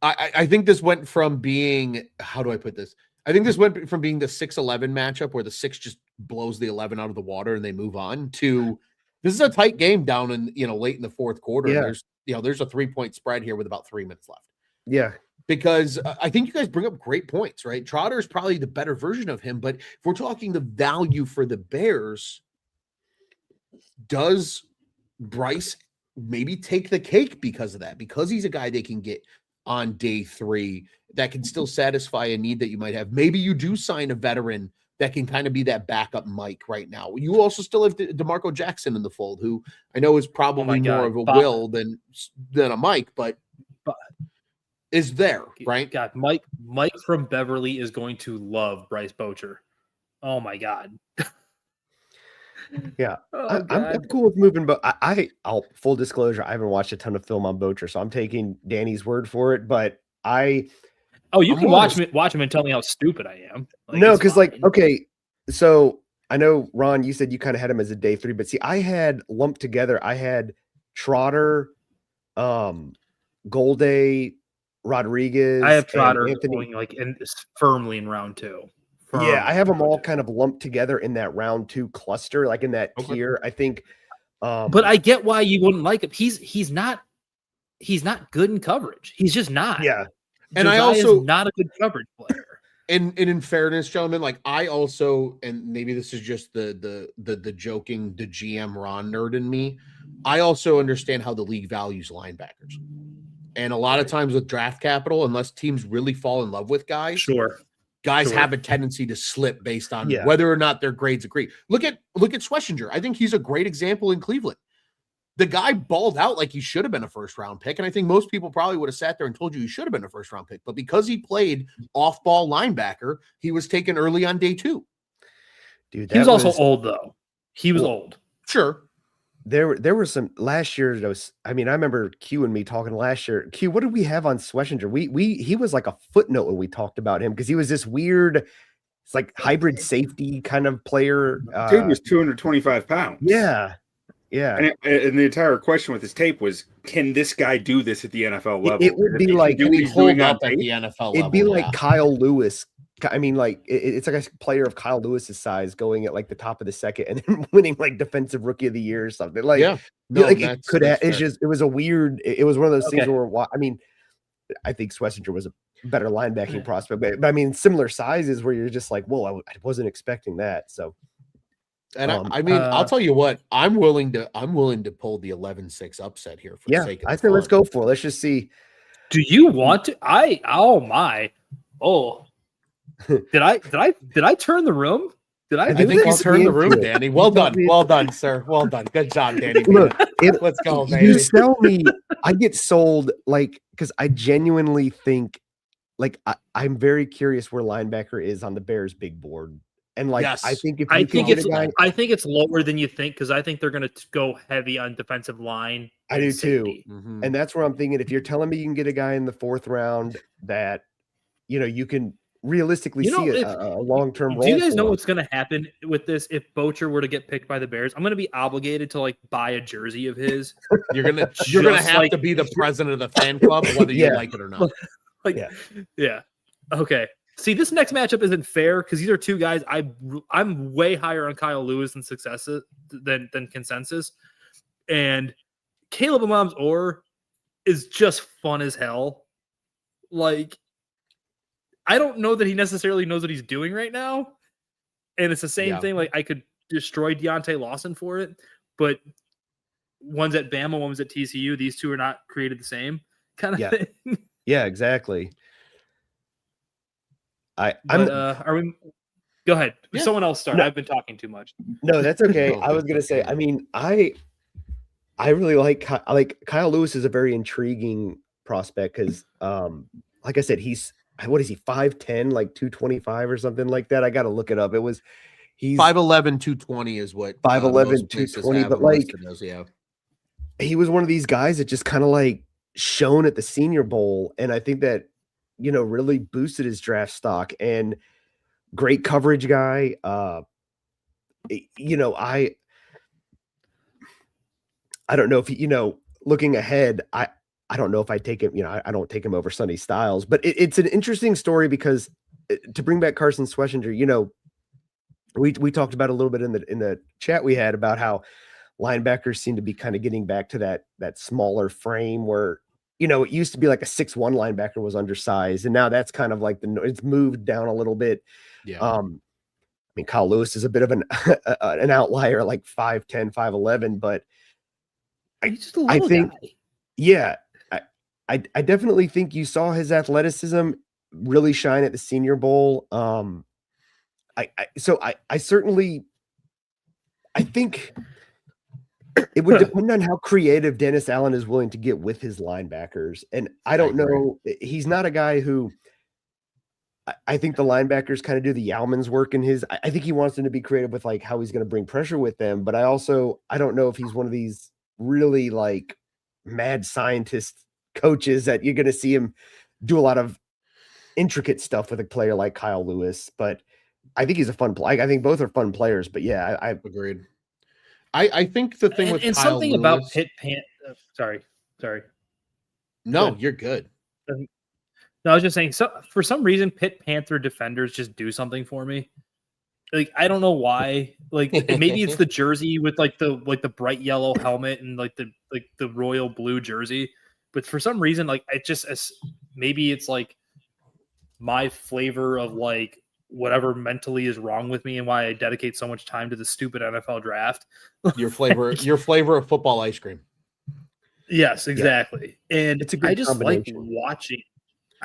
Speaker 1: I think this went from being, how do I put this? I think this went from being the 6-11 matchup where the 6 just blows the 11 out of the water and they move on to this is a tight game down in, late in the fourth quarter.
Speaker 3: Yeah.
Speaker 1: And there's a 3-point spread here with about 3 minutes left.
Speaker 3: Yeah.
Speaker 1: Because I think you guys bring up great points, right? Trotter is probably the better version of him, but if we're talking the value for the Bears, does Bryce maybe take the cake because of that? Because he's a guy they can get on day 3 that can still satisfy a need that you might have. Maybe you do sign a veteran that can kind of be that backup Mike right now. You also still have DeMarco Jackson in the fold, who I know is probably more of a will than a Mike, but is there, right?
Speaker 2: God, Mike from Beverly is going to love Bryce Bocher. Oh my God.
Speaker 3: Yeah, I'm cool with moving, but I'll full disclosure, I haven't watched a ton of film on Bocher, so I'm taking Danny's word for it. But you
Speaker 2: can watch him and tell me how stupid I am.
Speaker 3: No, because okay, so I know Ron, you said you kind of had him as a day 3, but see, I had lumped together. I had Trotter, Golday, Rodriguez.
Speaker 2: I have Trotter
Speaker 3: Anthony
Speaker 2: going firmly in round 2.
Speaker 3: Yeah, I have them all kind of lumped together in that round 2 cluster, like in that tier. I think,
Speaker 2: but I get why you wouldn't like him. He's not good in coverage. He's just not.
Speaker 3: Yeah,
Speaker 1: and I also
Speaker 2: not a good coverage player.
Speaker 1: And in fairness, gentlemen, like I also, and maybe this is just the joking, the GM Ron nerd in me. I also understand how the league values linebackers, and a lot of times with draft capital, unless teams really fall in love with guys, guys have a tendency to slip based on whether or not their grades agree. Look at Schlesinger. I think he's a great example in Cleveland. The guy balled out like he should have been a first-round pick, and I think most people probably would have sat there and told you he should have been a first-round pick. But because he played off-ball linebacker, he was taken early on day 2.
Speaker 3: Dude,
Speaker 2: he was also old, though. He was old.
Speaker 1: Sure.
Speaker 3: There were some last year. I remember Q and me talking last year. Q, what did we have on Schlesinger? He was like a footnote when we talked about him because he was this weird, it's like hybrid safety kind of player.
Speaker 4: Dude was 225 pounds.
Speaker 3: Yeah.
Speaker 4: And the entire question with his tape was, can this guy do this at the NFL level?
Speaker 3: It would be like
Speaker 1: hold up at the NFL level.
Speaker 3: It'd be like Kyle Lewis. I mean, like it's like a player of Kyle Lewis's size going at like the top of the second and then winning like defensive rookie of the year or something. Like, it could have. It's just, it was a weird. It was one of those things where I think Schlesinger was a better linebacking prospect, but I mean, similar sizes where you're just like, whoa, I wasn't expecting that. So,
Speaker 1: and I'll tell you what, I'm willing to pull the 11-6 upset here for the sake of
Speaker 3: I think let's go for it. Let's just see.
Speaker 2: Do you want to? Did I turn the room?
Speaker 1: I think you turned the room, Danny. Well done, sir. Well done. Good job, Danny.
Speaker 3: Look,
Speaker 1: let's go, baby.
Speaker 3: You sell me, I get sold, like, because I genuinely think, like, I'm very curious where linebacker is on the Bears big board. And like, I think
Speaker 2: I think it's lower than you think, because I think they're going to go heavy on defensive line.
Speaker 3: I do too. Mm-hmm. And that's where I'm thinking, if you're telling me you can get a guy in the 4th round that, you can realistically see a long-term role.
Speaker 2: Do you guys know what's going to happen with this? If Bocher were to get picked by the Bears, I'm going to be obligated to like buy a jersey of his.
Speaker 1: You're going to have to be the president of the fan club, whether you like it or not.
Speaker 2: Okay. See, this next matchup isn't fair because these are two guys I'm way higher on Kyle Lewis than consensus, and Kaleb Elarms-Orr is just fun as hell. Like, I don't know that he necessarily knows what he's doing right now, and it's the same thing. Like, I could destroy Deontae Lawson for it, but one's at Bama, one's at TCU. These two are not created the same kind of thing.
Speaker 3: Yeah, exactly.
Speaker 2: Are we? Go ahead. Yeah. Someone else start. No, I've been talking too much.
Speaker 3: No, that's okay. I was gonna say. I mean, I really like Kyle Lewis is a very intriguing prospect because, like I said, he's 5'10", like 225 or something like that. I got to look it up. He's
Speaker 1: 5'11", 220 is what
Speaker 3: 5'11", 220. But like, he was one of these guys that just kind of like shone at the Senior Bowl, and I think that, really boosted his draft stock. And great coverage guy. I don't know if looking ahead, I don't know if I take him. I don't take him over Sonny Styles, but it's an interesting story because to bring back Carson Schwessinger, we talked about a little bit in the chat we had about how linebackers seem to be kind of getting back to that smaller frame where, it used to be like a 6'1" linebacker was undersized, and now that's kind of like it's moved down a little bit.
Speaker 1: Yeah.
Speaker 3: I mean, Kyle Lewis is a bit of an outlier, like 5'10", 5'11", but
Speaker 2: he's just a little guy.
Speaker 3: Yeah, I definitely think you saw his athleticism really shine at the Senior Bowl. I think it would depend on how creative Dennis Allen is willing to get with his linebackers. And I don't know. He's not a guy who I think the linebackers kind of do the Yalman's work in his. I think he wants them to be creative with like how he's going to bring pressure with them. But I don't know if he's one of these really like mad scientist coaches that you're going to see him do a lot of intricate stuff with a player like Kyle Lewis. But I think he's a fun player. I think both are fun players. But yeah, I
Speaker 1: agreed. I think the thing with
Speaker 2: and
Speaker 1: Kyle
Speaker 2: something
Speaker 1: Lewis,
Speaker 2: about Pitt Pan. Sorry.
Speaker 1: No,
Speaker 2: Good.
Speaker 1: you're good.
Speaker 2: No, I was just saying. So for some reason, Pitt Panther defenders just do something for me. Like I don't know why. Like maybe it's the jersey with like the bright yellow helmet and like the royal blue jersey. But for some reason, like it just maybe it's like my flavor of like whatever mentally is wrong with me and why I dedicate so much time to the stupid NFL draft.
Speaker 1: Your flavor of football ice cream.
Speaker 2: Yes, exactly. Yeah. And
Speaker 3: it's a good
Speaker 2: I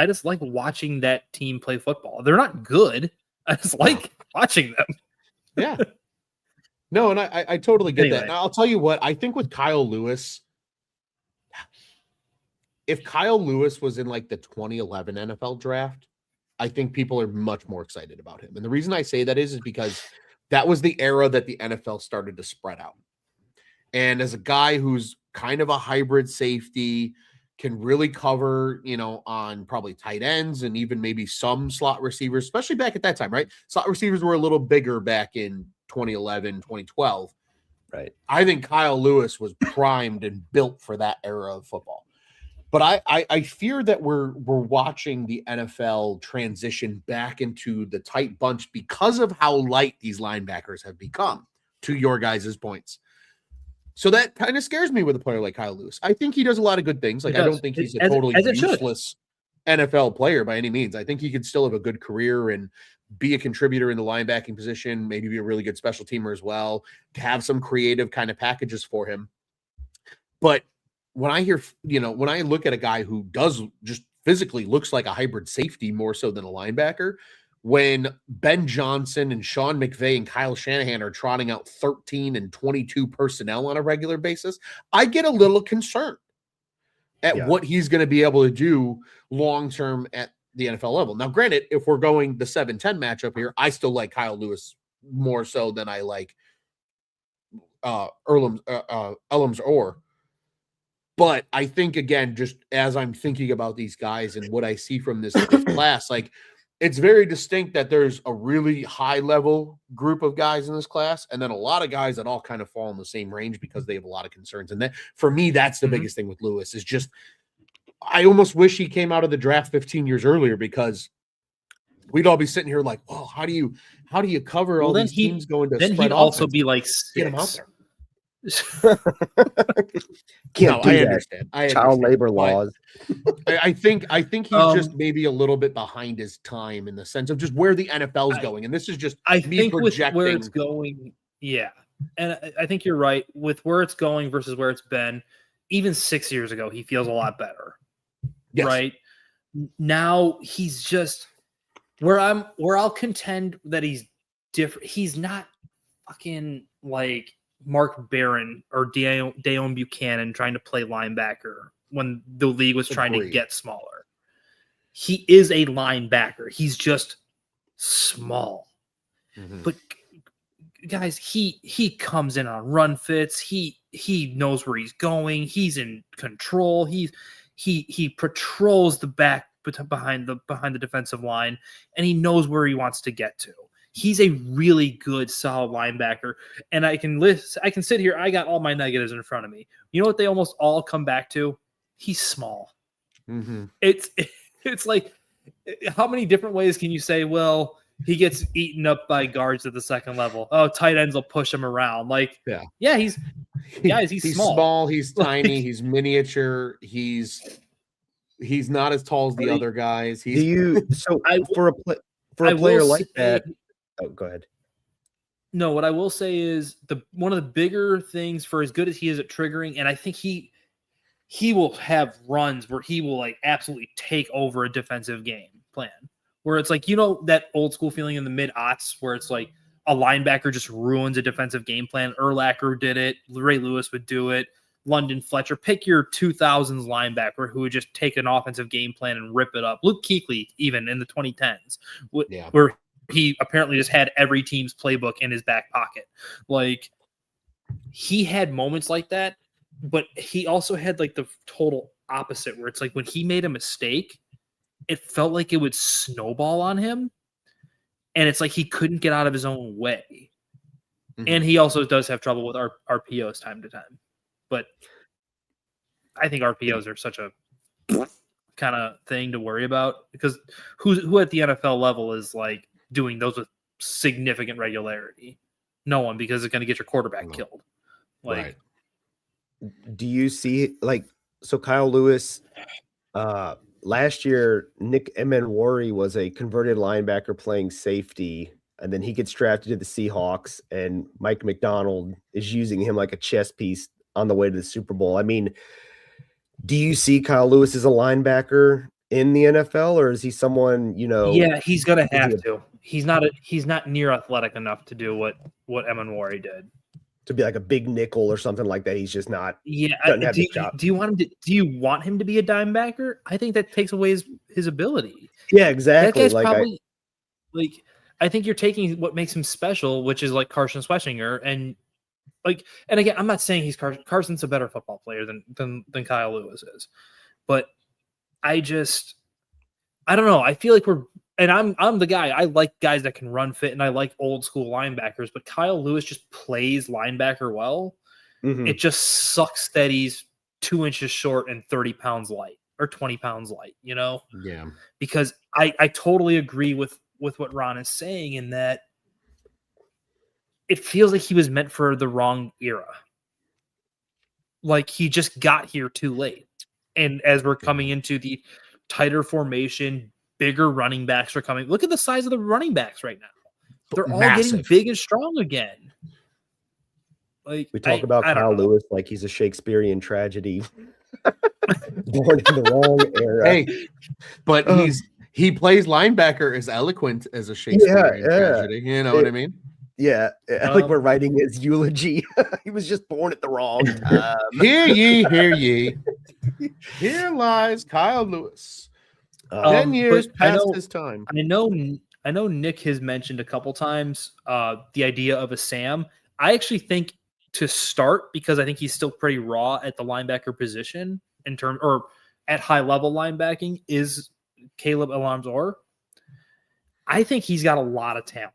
Speaker 2: just like watching that team play football. They're not good. I just like watching them.
Speaker 1: Yeah. No, and I totally get
Speaker 2: Anyway.
Speaker 1: that. And I'll tell you what, I think with Kyle Lewis, if Kyle Lewis was in like the 2011 NFL draft, I think people are much more excited about him. And the reason I say that is because that was the era that the NFL started to spread out. And as a guy who's kind of a hybrid safety, can really cover, on probably tight ends and even maybe some slot receivers, especially back at that time, right? Slot receivers were a little bigger back in 2011, 2012.
Speaker 3: Right.
Speaker 1: I think Kyle Lewis was primed and built for that era of football. But I fear that we're watching the NFL transition back into the tight bunch because of how light these linebackers have become, to your guys' points. So that kind of scares me with a player like Kyle Lewis. I think he does a lot of good things. Like I don't think he's a totally useless NFL player by any means. I think he could still have a good career and be a contributor in the linebacking position, maybe be a really good special teamer as well, to have some creative kind of packages for him. But when I hear, when I look at a guy who does just physically looks like a hybrid safety more so than a linebacker, when Ben Johnson and Sean McVay and Kyle Shanahan are trotting out 13 and 22 personnel on a regular basis, I get a little concerned at what he's going to be able to do long-term at the NFL level. Now, granted, if we're going the 7-10 matchup here, I still like Kyle Lewis more so than I like Elarms-Orr. But I think, again, just as I'm thinking about these guys and what I see from this class, like it's very distinct that there's a really high level group of guys in this class, and then a lot of guys that all kind of fall in the same range because they have a lot of concerns. And that, for me, that's the biggest thing with Lewis is just, I almost wish he came out of the draft 15 years earlier because we'd all be sitting here like, well, how do you cover all these teams going to
Speaker 2: then
Speaker 1: spread
Speaker 2: he'd also
Speaker 1: offense?
Speaker 2: be like
Speaker 1: Get him out
Speaker 2: 6.
Speaker 1: there.
Speaker 3: I
Speaker 1: understand.
Speaker 3: Child labor laws.
Speaker 1: I think he's just maybe a little bit behind his time in the sense of just where the NFL's going. And this is just
Speaker 2: I
Speaker 1: me
Speaker 2: think
Speaker 1: projecting
Speaker 2: with where it's going. Yeah. And I think you're right with where it's going versus where it's been. Even 6 years ago, he feels a lot better.
Speaker 1: Yes.
Speaker 2: Right now, he's just where I'll contend that he's different. He's not fucking like Mark Barron or Deon Buchanan trying to play linebacker when the league was trying to get smaller. He is a linebacker. He's just small. But guys, he comes in on run fits. He knows where he's going. He's in control. He patrols the back behind the defensive line, and he knows where he wants to get to. He's a really good, solid linebacker. And I can sit here. I got all my negatives in front of me. You know what they almost all come back to? He's small.
Speaker 1: Mm-hmm.
Speaker 2: It's like, how many different ways can you say, well, he gets eaten up by guards at the second level. Oh, tight ends will push him around. Like, yeah, he's small.
Speaker 1: He's tiny. He's miniature. He's not as tall as the other guys.
Speaker 3: For a player like that? Oh, go ahead.
Speaker 2: No, what I will say is one of the bigger things for as good as he is at triggering, and I think he will have runs where he will like absolutely take over a defensive game plan. Where it's like, that old school feeling in the mid-aughts where it's like a linebacker just ruins a defensive game plan. Urlacher did it. Ray Lewis would do it. London Fletcher. Pick your 2000s linebacker who would just take an offensive game plan and rip it up. Luke Kuechly, even in the 2010s, where he apparently just had every team's playbook in his back pocket. Like, he had moments like that, but he also had like the total opposite where it's like when he made a mistake, it felt like it would snowball on him. And it's like he couldn't get out of his own way. Mm-hmm. And he also does have trouble with RPOs time to time. But I think RPOs are such a kind of thing to worry about because who at the NFL level is like doing those with significant regularity? No one, because it's going to get your quarterback killed. Like,
Speaker 3: do you see so Kyle Lewis, last year, Nick Demao was a converted linebacker playing safety, and then he gets drafted to the Seahawks, and Mike McDonald is using him like a chess piece on the way to the Super Bowl. I mean, do you see Kyle Lewis as a linebacker in the NFL, or is he someone,
Speaker 2: Yeah, he's going to have to. He's not near athletic enough to do what Demao did.
Speaker 3: To be like a big nickel or something like that. He's just not.
Speaker 2: Yeah. Do you want him to be a dime backer? I think that takes away his ability.
Speaker 3: Yeah, exactly.
Speaker 2: That guy's probably I think you're taking what makes him special, which is like Carson Schwetzinger, and again, I'm not saying he's Carson's a better football player than Kyle Lewis is, but I don't know. I feel like I'm the guy. I like guys that can run fit, and I like old school linebackers. But Kyle Lewis just plays linebacker well. Mm-hmm. It just sucks that he's 2 inches short and 30 pounds light or 20 pounds light. Yeah. Because I totally agree with what Ron is saying in that it feels like he was meant for the wrong era. Like he just got here too late, and as we're coming into the tighter formation. Bigger running backs are coming. Look at the size of the running backs right now. They're all getting big and strong again. Like
Speaker 3: we talk about Kyle Lewis like he's a Shakespearean tragedy. Born in the wrong era.
Speaker 1: Hey, but he plays linebacker as eloquent as a Shakespearean tragedy. You know what I mean?
Speaker 3: Yeah. Like we're writing his eulogy. He was just born at the wrong time.
Speaker 1: Hear ye, hear ye. Here lies Kyle Lewis. 10 years past his time.
Speaker 2: I know Nick has mentioned a couple times the idea of a Sam. I actually think to start, because I think he's still pretty raw at the linebacker position or at high level linebacking, is Kaleb Elarms-Orr. I think he's got a lot of talent.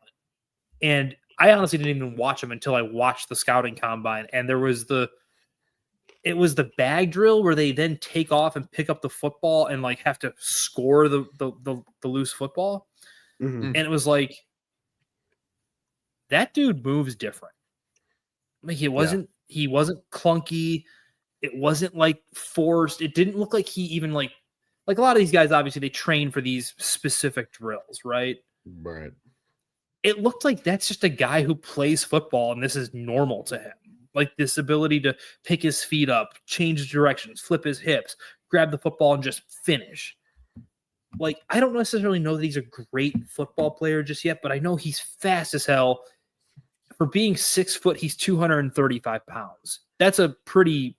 Speaker 2: And I honestly didn't even watch him until I watched the scouting combine. And it was the bag drill where they then take off and pick up the football and like have to score the loose football. Mm-hmm. And it was like, that dude moves different. Like he wasn't clunky. It wasn't like forced. It didn't look like he even like a lot of these guys, obviously they train for these specific drills, right?
Speaker 1: Right.
Speaker 2: It looked like that's just a guy who plays football and this is normal to him. Like this ability to pick his feet up, change directions, flip his hips, grab the football and just finish. Like, I don't necessarily know that he's a great football player just yet, but I know he's fast as hell. For being 6 foot, he's 235 pounds. That's a pretty,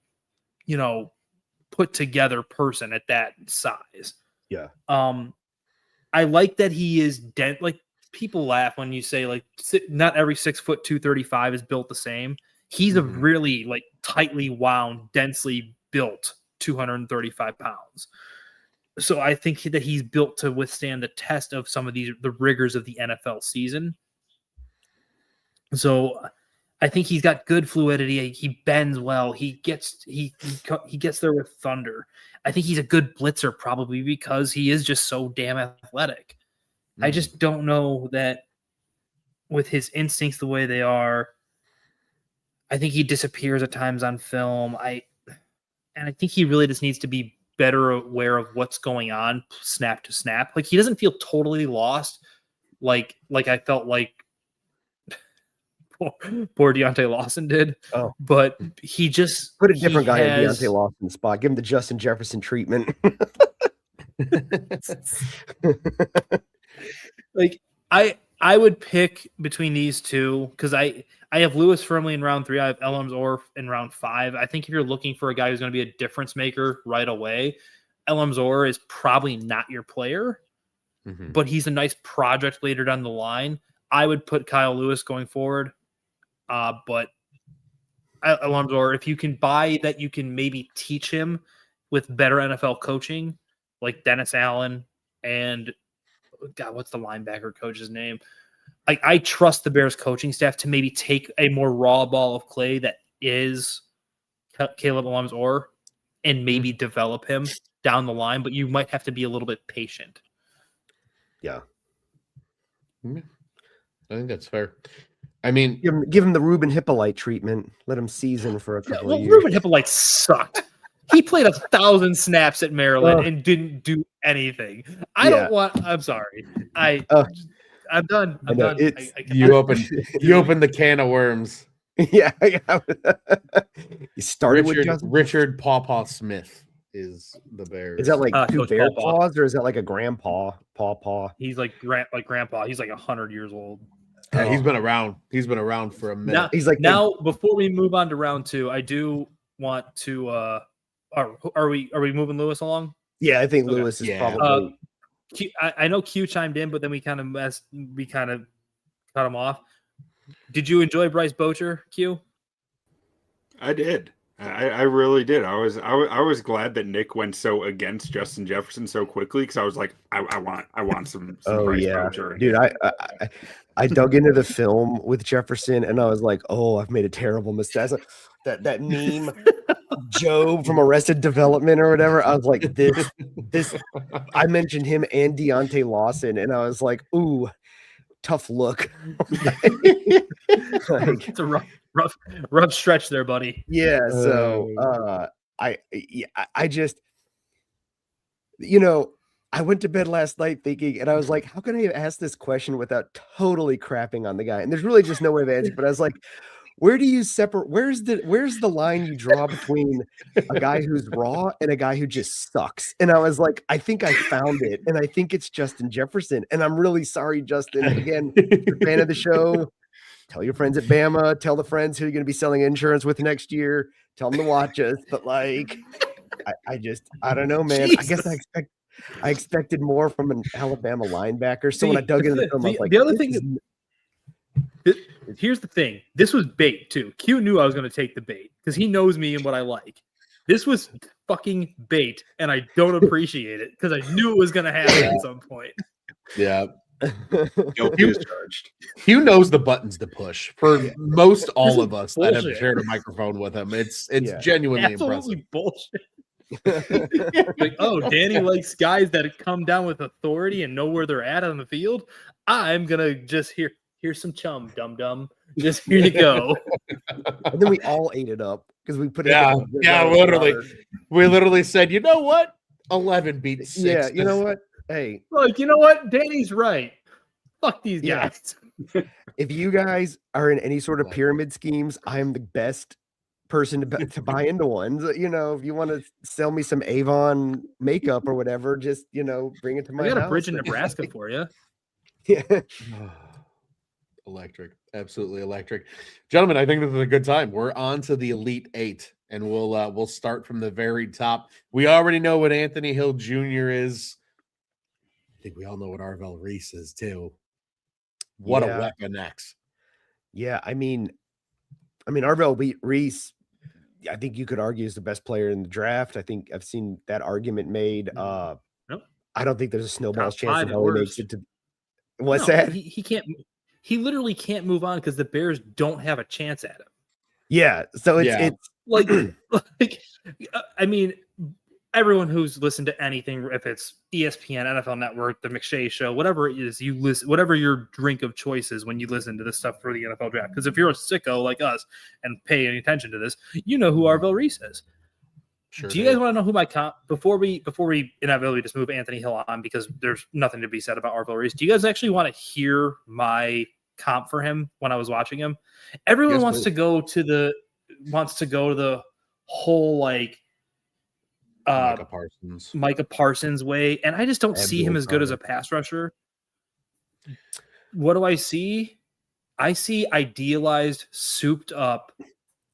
Speaker 2: put together person at that size.
Speaker 3: Yeah.
Speaker 2: I like that he is like people laugh when you say like not every 6 foot 235 is built the same. He's a really like tightly wound, densely built 235 pounds. So I think that he's built to withstand the test of some of the rigors of the NFL season. So I think he's got good fluidity. He bends well. He gets there with thunder. I think he's a good blitzer probably because he is just so damn athletic. I just don't know that with his instincts the way they are, I think he disappears at times on film. I think he really just needs to be better aware of what's going on snap to snap. Like he doesn't feel totally lost like I felt like poor Deontae Lawson did.
Speaker 3: Oh.
Speaker 2: But he just
Speaker 3: put a different guy in Deontae Lawson's spot. Give him the Justin Jefferson treatment.
Speaker 2: Like I would pick between these two because I have Luce firmly in round 3. I have Elarms-Orr in round 5. I think if you're looking for a guy who's going to be a difference maker right away, Elarms-Orr is probably not your player, but he's a nice project later down the line. I would put Kyle Lewis going forward, but Elarms-Orr, if you can buy that, you can maybe teach him with better NFL coaching, like Dennis Allen and God, what's the linebacker coach's name? I trust the Bears coaching staff to maybe take a more raw ball of clay that is Kaleb Elarms-Orr and maybe develop him down the line, but you might have to be a little bit patient.
Speaker 3: Yeah.
Speaker 1: I think that's fair. I mean,
Speaker 3: give him the Ruben Hippolyte treatment. Let him season for a couple of years.
Speaker 2: Ruben Hippolyte sucked. He played 1,000 snaps at Maryland and didn't do anything. I'm sorry. I'm done. I'm done.
Speaker 1: You opened the can of worms.
Speaker 3: Yeah. You started with
Speaker 1: Richard Pawpaw Smith is the Bears.
Speaker 3: Is that like two
Speaker 2: Coach
Speaker 3: bear
Speaker 2: Pawpaw.
Speaker 3: paws, or is that like a grandpa? Pawpaw.
Speaker 2: He's like grandpa. He's like 100 years old.
Speaker 1: Yeah, he's been around. He's been around for a minute.
Speaker 2: Now before we move on to round 2, I do want to. Are we moving Lewis along?
Speaker 3: Yeah, I think Lewis is probably.
Speaker 2: I know Q chimed in, but then we kind of cut him off. Did you enjoy Bryce Bocher, Q?
Speaker 4: I did. I really did. I was glad that Nick went so against Justin Jefferson so quickly because I was like, I want some Bryce Bocher.
Speaker 3: Dude, I dug into the film with Jefferson and I was like, oh, I've made a terrible mistake. That meme, Joe from Arrested Development or whatever. I was like, this. I mentioned him and Deontae Lawson, and I was like, ooh, tough look.
Speaker 2: It's a rough stretch there, buddy.
Speaker 3: Yeah. So I just, I went to bed last night thinking, and I was like, how can I ask this question without totally crapping on the guy? And there's really just no way of answering. But I was like, where do you separate? Where's the line you draw between a guy who's raw and a guy who just sucks? And I was like, I think I found it, and I think it's Justin Jefferson. And I'm really sorry, Justin. Again, you're a fan of the show. Tell your friends at Bama. Tell the friends who you're going to be selling insurance with next year. Tell them to watch us. But like, I don't know, man.
Speaker 2: Jesus.
Speaker 3: I guess I expected more from an Alabama linebacker. So when I dug into the film, I was like,
Speaker 2: the other thing. Here's the thing. This was bait too. Q knew I was going to take the bait because he knows me and what I like. This was fucking bait, and I don't appreciate it because I knew it was going to happen at some point.
Speaker 1: Yeah.
Speaker 4: Hugh
Speaker 1: knows the buttons to push for most all of us that have shared a microphone with him. It's genuinely
Speaker 2: absolutely
Speaker 1: impressive.
Speaker 2: Bullshit. Like, oh, Danny likes guys that come down with authority and know where they're at on the field. I'm gonna just here's some chum, dum. Just here you go.
Speaker 3: And then we all ate it up because we put it.
Speaker 1: Literally. We literally said, you know what? 11 beats 6.
Speaker 3: Yeah, you know what? Hey,
Speaker 2: like, you know what? Danny's right. Fuck these guys.
Speaker 3: If you guys are in any sort of pyramid schemes, I am the best person to buy into ones. If you want to sell me some Avon makeup or whatever, just bring it to my house.
Speaker 2: I got a bridge in Nebraska for you.
Speaker 3: Yeah.
Speaker 1: Electric. Absolutely electric. Gentlemen, I think this is a good time. We're on to the Elite 8, and we'll start from the very top. We already know what Anthony Hill Jr. is. I think we all know what Arvell Reese is too. What a weapon X.
Speaker 3: Yeah, I mean Arvell Reese, I think you could argue is the best player in the draft. I think I've seen that argument made. I don't think there's a snowball's chance in hell he makes it to. What's that?
Speaker 2: He can't. he literally can't move on because the Bears don't have a chance at him.
Speaker 3: Yeah. So it's
Speaker 2: like, I mean, everyone who's listened to anything, if it's ESPN, NFL Network, the McShay Show, whatever it is, you listen, whatever your drink of choice is when you listen to this stuff for the NFL draft. Because if you're a sicko like us and pay any attention to this, you know who Arvell Reese is.
Speaker 1: Sure.
Speaker 2: Do you guys want to know who my comp before we inevitably just move Anthony Hill on because there's nothing to be said about Arvell Reese? Do you guys actually want to hear my comp for him when I was watching him? Everyone wants to go to the whole like Micah Parsons way, and I just don't see him as good as a pass rusher. What do I see? I see idealized, souped up.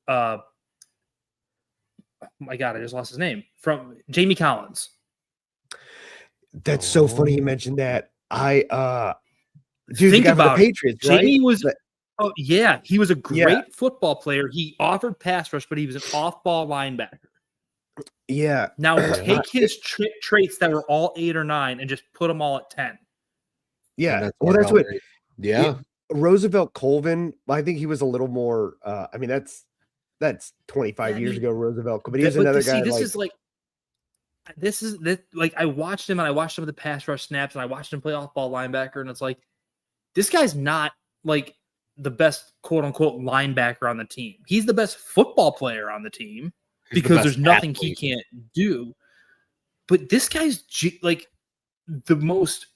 Speaker 2: Oh my God, I just lost his name. From Jamie Collins.
Speaker 3: That's so funny you mentioned that.
Speaker 2: Think about
Speaker 3: the Patriots,
Speaker 2: right? Jamie
Speaker 3: was
Speaker 2: he was a great football player. He offered pass rush, but he was an off-ball linebacker.
Speaker 3: Yeah.
Speaker 2: Now take his traits that were all 8 or 9 and just put them all at 10.
Speaker 3: Yeah. Well, that's what.
Speaker 1: Yeah.
Speaker 3: Roosevelt Colvin. I think he was a little more. I mean, that's 25 years ago. Roosevelt, but he was another guy.
Speaker 2: This is I watched him and I watched some of the pass rush snaps and I watched him play off-ball linebacker, and it's like this guy's not like the best quote unquote linebacker on the team. He's the best football player on the team. Because there's nothing he can't do. But this guy's like the most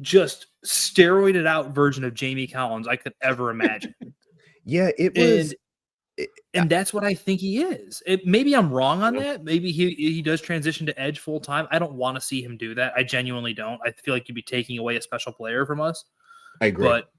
Speaker 2: just steroided out version of Jamie Collins I could ever imagine.
Speaker 3: Yeah, it was.
Speaker 2: And that's what I think he is. Maybe I'm wrong on that. Maybe he does transition to edge full time. I don't want to see him do that. I genuinely don't. I feel like you'd be taking away a special player from us.
Speaker 1: I agree.
Speaker 2: But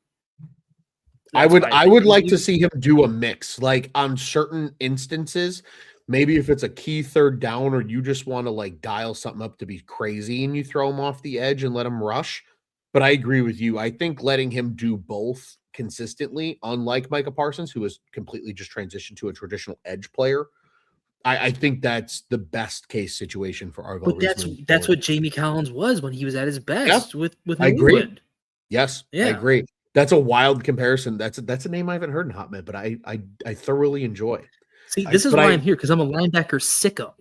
Speaker 1: I would like to see him do a mix. Like on certain instances, maybe if it's a key third down or you just want to like dial something up to be crazy and you throw him off the edge and let him rush. But I agree with you. I think letting him do both consistently, unlike Micah Parsons, who has completely just transitioned to a traditional edge player, I think that's the best case situation for Arvell.
Speaker 2: But that's what Jamie Collins was when he was at his best with
Speaker 1: I agree.
Speaker 2: England.
Speaker 1: Yes, yeah. I agree. That's a wild comparison. That's a name I haven't heard in hot minute, but I thoroughly enjoy.
Speaker 2: See, this is why I'm here, because I'm a linebacker sicko.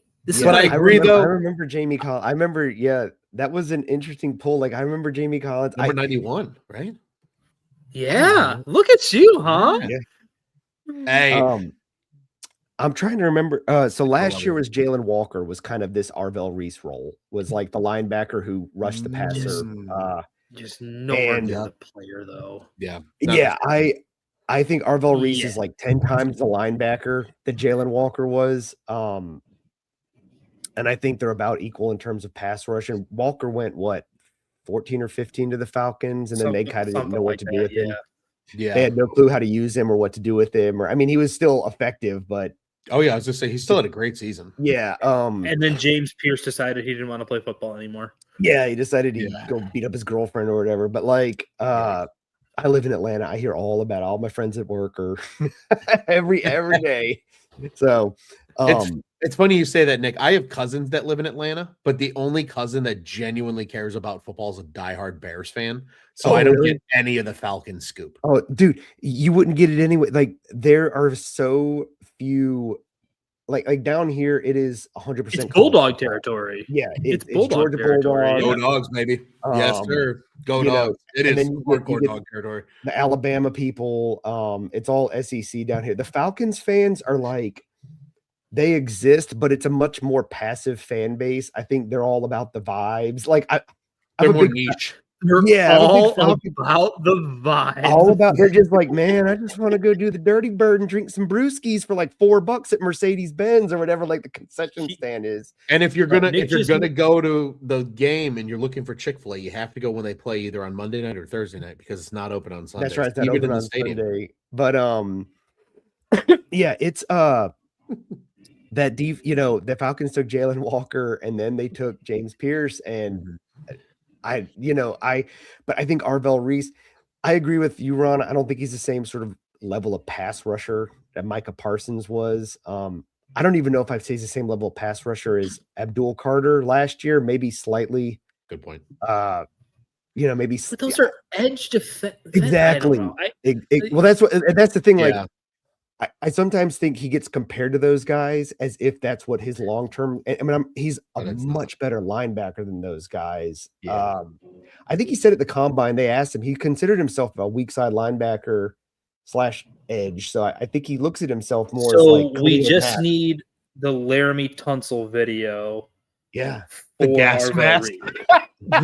Speaker 1: I agree, though.
Speaker 3: I remember Jamie Collins. I remember, that was an interesting pull. Like, I remember Jamie Collins.
Speaker 1: Number 91, right?
Speaker 2: Yeah. Look at you, huh?
Speaker 3: Yeah. Hey. I'm trying to remember. So last year was Jalen Walker was kind of this Arvell Reese role, was like the linebacker who rushed the passer.
Speaker 2: Just nowhere near the player, though.
Speaker 1: Yeah.
Speaker 3: Yeah. I think Arvell Reese is like 10 times the linebacker that Jalen Walker was. And I think they're about equal in terms of pass rush. And Walker went, 14 or 15 to the Falcons, and then they kind of didn't know what to do with him.
Speaker 1: Yeah.
Speaker 3: They had no clue how to use him or what to do with him. I mean, he was still effective, but.
Speaker 1: Oh, yeah. I was just saying, he still had a great season.
Speaker 3: Yeah.
Speaker 2: And then James Pierce decided he didn't want to play football anymore.
Speaker 3: Yeah. He decided he'd go beat up his girlfriend or whatever. But like, I live in Atlanta. I hear all about all my friends at work or every day. So
Speaker 1: it's funny you say that, Nick. I have cousins that live in Atlanta, but the only cousin that genuinely cares about football is a diehard Bears fan. So I don't get any of the Falcons scoop.
Speaker 3: Oh, dude, you wouldn't get it anyway. Like there are so few. Like down here, it is 100%.
Speaker 2: It's Bulldog territory.
Speaker 3: Yeah,
Speaker 2: it's Bulldog territory.
Speaker 1: Go Dogs, baby. Yes, sir. Go Dogs. It is hardcore dog territory.
Speaker 3: The Alabama people, it's all SEC down here. The Falcons fans are like, they exist, but it's a much more passive fan base. I think they're all about the vibes. Like
Speaker 1: they're more niche.
Speaker 2: They're all about the vibe.
Speaker 3: All about, they're just like, man, I just want to go do the dirty bird and drink some brewskis for like $4 at Mercedes-Benz or whatever, like the concession stand is.
Speaker 1: And if you're gonna go to the game and you're looking for Chick-fil-A, you have to go when they play either on Monday night or Thursday night because it's not open on Sunday.
Speaker 3: That's right, it's not open on Sunday. But yeah, it's that deep, the Falcons took Jalen Walker and then they took James Pierce and. But I think Arvell Reese, I agree with you, Ron. I don't think he's the same sort of level of pass rusher that Micah Parsons was. I don't even know if I'd say he's the same level of pass rusher as Abdul Carter last year, maybe slightly.
Speaker 1: Good point.
Speaker 3: maybe.
Speaker 2: But those are edge defense.
Speaker 3: Exactly. Well, that's the thing.
Speaker 1: Yeah.
Speaker 3: Like, I sometimes think he gets compared to those guys as if that's what his long-term. I mean, he's a much better linebacker than those guys.
Speaker 1: Yeah.
Speaker 3: I think he said at the combine, they asked him, he considered himself a weak side linebacker / edge. So I think he looks at himself more as like.
Speaker 2: So we just need the Laramie Tunsil video.
Speaker 3: Yeah.
Speaker 1: The gas mask.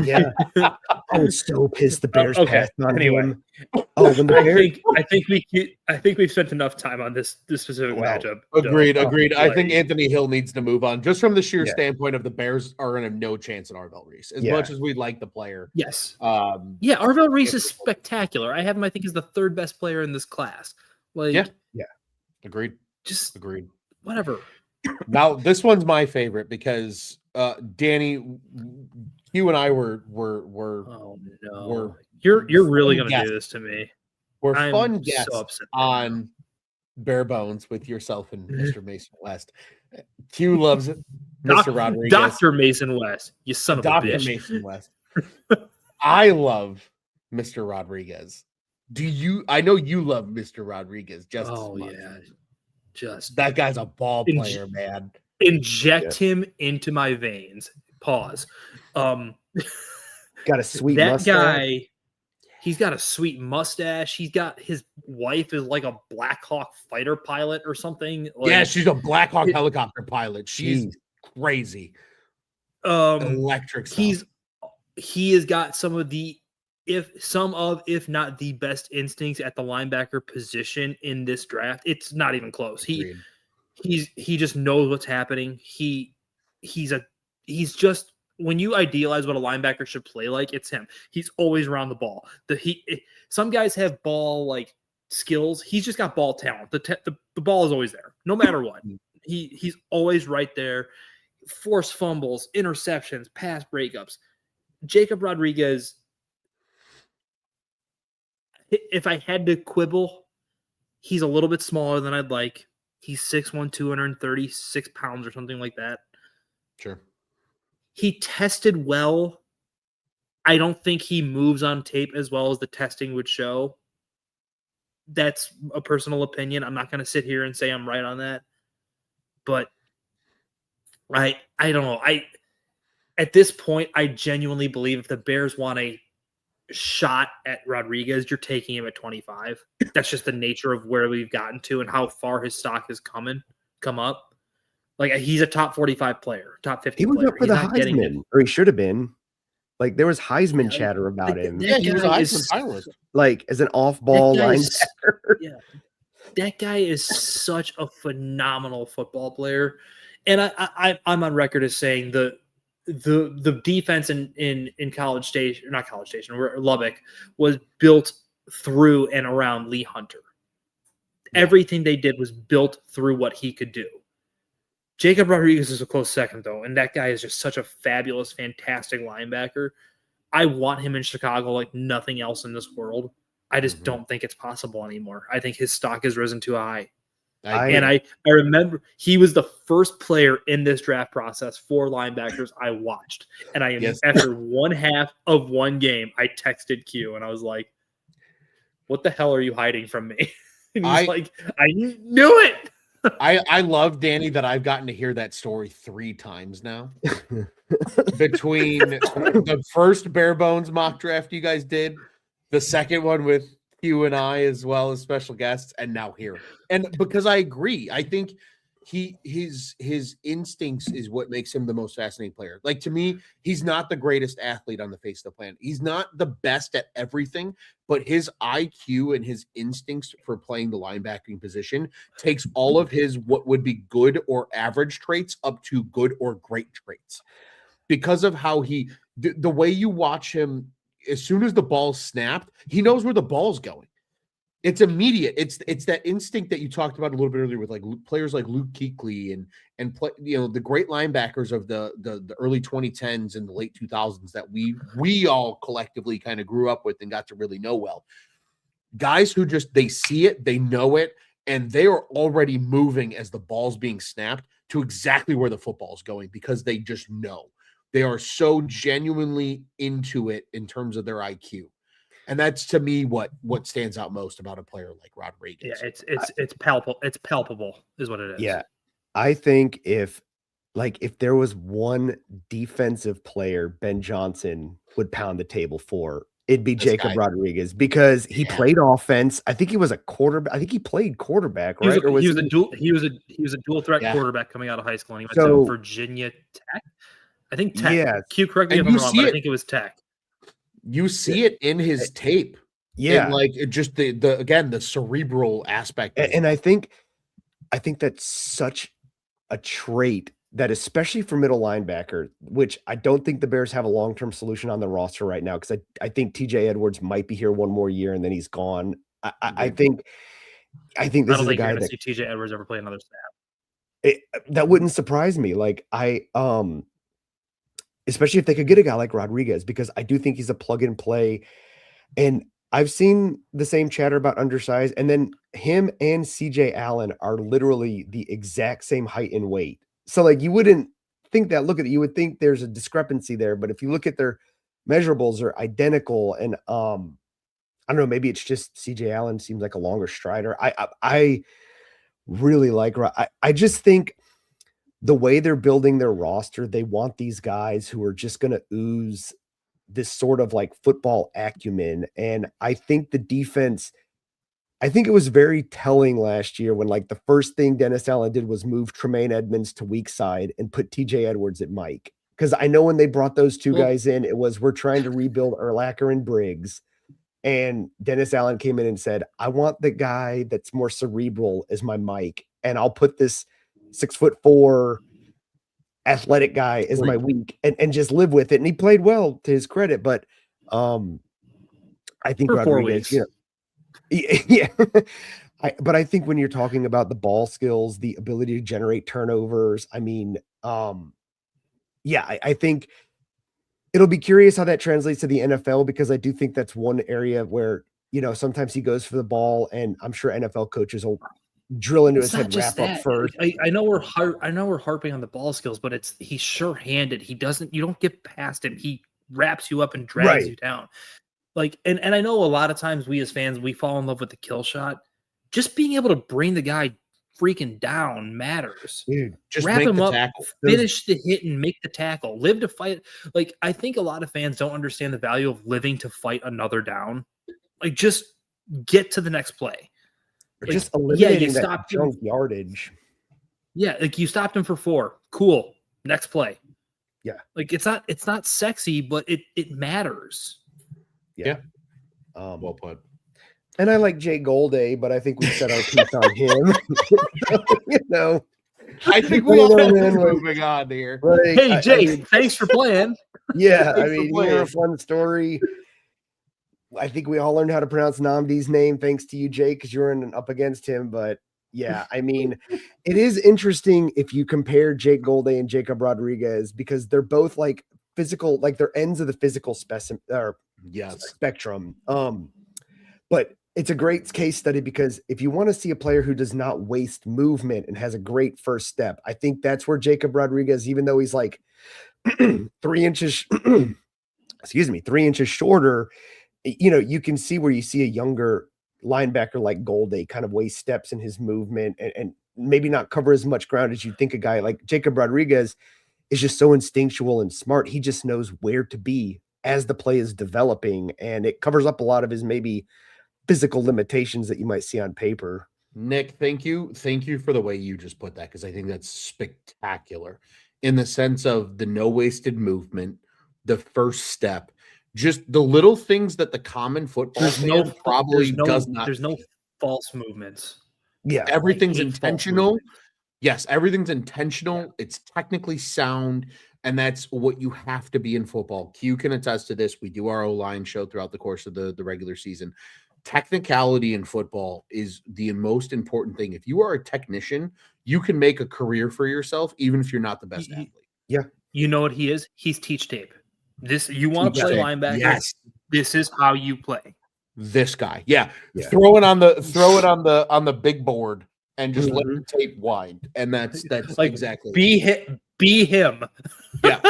Speaker 3: Yeah. I was so pissed the Bears passed on him.
Speaker 2: Oh, when the I think we've spent enough time on this specific matchup.
Speaker 1: Agreed. I think Anthony Hill needs to move on just from the sheer standpoint of the Bears are going to have no chance at Arvell Reese as much as we like the player.
Speaker 2: Yes. Arvell Reese is spectacular. I have him, I think, as the third best player in this class.
Speaker 1: Yeah. Agreed.
Speaker 2: Agreed. Whatever.
Speaker 1: Now this one's my favorite because Danny, you and I were
Speaker 2: oh no, you're really gonna do this to me.
Speaker 1: We're fun guests on Bare Bones with yourself and Mr. Mason West. Q loves it. Mr. Rodriguez.
Speaker 2: Dr. Mason West, you son of a bitch.
Speaker 1: Dr. Mason West. I love Mr. Rodriguez. I know you love Mr. Rodriguez just as much.
Speaker 2: Just
Speaker 1: that guy's a ball player, man.
Speaker 2: Inject him into my veins. Pause.
Speaker 3: Got a sweet
Speaker 2: that
Speaker 3: mustache.
Speaker 2: Guy. He's got a sweet mustache. He's got his wife is like a Black Hawk fighter pilot or something.
Speaker 1: She's a Black Hawk helicopter pilot. She's crazy. Electric stuff.
Speaker 2: He has got some of, if not the best instincts at the linebacker position in this draft. It's not even close. He just knows what's happening. He's just, when you idealize what a linebacker should play like, it's him. He's always around the ball. Some guys have ball like skills. He's just got ball talent. The ball is always there, no matter what. He's always right there. Forced fumbles, interceptions, pass breakups. Jacob Rodriguez, if I had to quibble, he's a little bit smaller than I'd like. He's 6'1", 236 pounds or something like that.
Speaker 1: Sure.
Speaker 2: He tested well. I don't think he moves on tape as well as the testing would show. That's a personal opinion. I'm not going to sit here and say I'm right on that. But I don't know. At this point, I genuinely believe if the Bears want a shot at Rodriguez, you're taking him at 25. That's just the nature of where we've gotten to and how far his stock has come up. Like, he's a top 45 player, top 50 player.
Speaker 3: He was up for the Heisman, or he should have been. Like, there was Heisman chatter about him.
Speaker 1: Yeah, he was a Heisman finalist.
Speaker 3: Like, as an off-ball linebacker.
Speaker 2: Yeah. That guy is such a phenomenal football player. And I'm on record as saying the defense in College Station, not College Station, Lubbock, was built through and around Lee Hunter. Everything they did was built through what he could do. Jacob Rodriguez is a close second, though, and that guy is just such a fabulous, fantastic linebacker. I want him in Chicago like nothing else in this world. I just don't think it's possible anymore. I think his stock has risen too high. I remember he was the first player in this draft process for linebackers I watched. And after one half of one game, I texted Q and I was like, what the hell are you hiding from me? And he's like, I knew it.
Speaker 1: I love, Danny, that I've gotten to hear that story 3 times now. Between the first Bare Bones mock draft you guys did, the second one with Q and I, as well as special guests, and now here. And because I agree, I think his instincts is what makes him the most fascinating player. Like, to me, he's not the greatest athlete on the face of the planet. He's not the best at everything, but his IQ and his instincts for playing the linebacking position takes all of his what would be good or average traits up to good or great traits. Because of how the way you watch him, as soon as the ball's snapped, he knows where the ball's going. It's immediate. It's that instinct that you talked about a little bit earlier with like players like Luke Kuechly and the great linebackers of the early 2010s and the late 2000s that we all collectively kind of grew up with and got to really know well. Guys who just, they see it, they know it, and they are already moving as the ball's being snapped to exactly where the football's going because they just know. They are so genuinely into it in terms of their IQ. And that's, to me, what stands out most about a player like Rodriguez.
Speaker 2: Yeah, it's palpable. It's palpable is what it is.
Speaker 3: Yeah. I think if there was one defensive player Ben Johnson would pound the table for, it'd be Jacob Rodriguez, because he played offense. I think he was a quarterback. I think he played quarterback, right?
Speaker 2: He was a dual threat quarterback coming out of high school, and he went to Virginia Tech. I think Tech.
Speaker 3: Yeah.
Speaker 2: Q, correct me if I'm wrong, but I think it was Tech.
Speaker 1: You see it in his tape.
Speaker 3: Yeah.
Speaker 1: And like just the cerebral aspect.
Speaker 3: And I think that's such a trait that, especially for middle linebacker, which I don't think the Bears have a long-term solution on the roster right now, because I think TJ Edwards might be here one more year and then he's gone. I think this is a guy that
Speaker 2: see TJ Edwards ever play another snap.
Speaker 3: That wouldn't surprise me. Like especially if they could get a guy like Rodriguez, because I do think he's a plug and play. And I've seen the same chatter about undersized, and then him and CJ Allen are literally the exact same height and weight. So like, you wouldn't think that, look at it, you would think there's a discrepancy there, but if you look at their measurables, are identical. And I don't know, maybe it's just CJ Allen seems like a longer strider. I really like, I just think the way they're building their roster, they want these guys who are just going to ooze this sort of like football acumen. And I think the defense, I think it was very telling last year when like the first thing Dennis Allen did was move Tremaine Edmonds to weak side and put TJ Edwards at Mike. Because I know when they brought those two guys in, it was, we're trying to rebuild Urlacher and Briggs. And Dennis Allen came in and said, I want the guy that's more cerebral as my Mike. And I'll put this 6'4" athletic guy as my weak, and just live with it. And he played well, to his credit, but I think
Speaker 2: for 4 weeks,
Speaker 3: yeah. But I think when you're talking about the ball skills, the ability to generate turnovers, I mean, I think it'll be curious how that translates to the NFL, because I do think that's one area where, sometimes he goes for the ball, and I'm sure NFL coaches will drill into his head, wrap up first.
Speaker 2: I know we're harping on the ball skills, but he's sure-handed. You don't get past him. He wraps you up and drags you down. Like, and I know a lot of times we as fans, we fall in love with the kill shot. Just being able to bring the guy freaking down matters.
Speaker 3: Dude,
Speaker 2: just wrap him up, tackle. Finish the hit and make the tackle. Live to fight. Like, I think a lot of fans don't understand the value of living to fight another down. Like, just get to the next play.
Speaker 3: Or just eliminating that junk yardage.
Speaker 2: Yeah, like you stopped him for 4. Cool. Next play.
Speaker 3: Yeah.
Speaker 2: Like it's not sexy, but it matters.
Speaker 3: Yeah.
Speaker 1: Well put.
Speaker 3: And I like Jay Golday, but I think we set our piece on him.
Speaker 1: I think we all moving on here.
Speaker 3: Like,
Speaker 2: hey, Jay, thanks for playing.
Speaker 3: Yeah, I mean, you're a fun story. I think we all learned how to pronounce Nnamdi's name thanks to you, Jake, because you were up against him. But yeah, I mean, it is interesting if you compare Jake Golday and Jacob Rodriguez, because they're both like physical, like they're ends of the physical spectrum. But it's a great case study, because if you want to see a player who does not waste movement and has a great first step, I think that's where Jacob Rodriguez, even though he's like 3 inches, 3 inches shorter, you can see where you see a younger linebacker like Golday kind of waste steps in his movement and maybe not cover as much ground as you'd think. A guy like Jacob Rodriguez is just so instinctual and smart. He just knows where to be as the play is developing, and it covers up a lot of his maybe physical limitations that you might see on paper.
Speaker 1: Nick, thank you. Thank you for the way you just put that, because I think that's spectacular in the sense of the no wasted movement, the first step, just the little things that the common football fan probably does not.
Speaker 2: There's no false movements.
Speaker 3: Yeah.
Speaker 1: Everything's intentional. Yes, everything's intentional. Yeah. It's technically sound, and that's what you have to be in football. Q can attest to this. We do our O-line show throughout the course of the regular season. Technicality in football is the most important thing. If you are a technician, you can make a career for yourself, even if you're not the best athlete.
Speaker 3: Yeah.
Speaker 2: You know what he is? He's teach tape. You want to play linebacker?
Speaker 1: Yes.
Speaker 2: This is how you play.
Speaker 1: This guy. Yeah. Throw it on the big board and just let the tape wind. And that's
Speaker 2: like
Speaker 1: exactly
Speaker 2: be Be him.
Speaker 1: Yeah.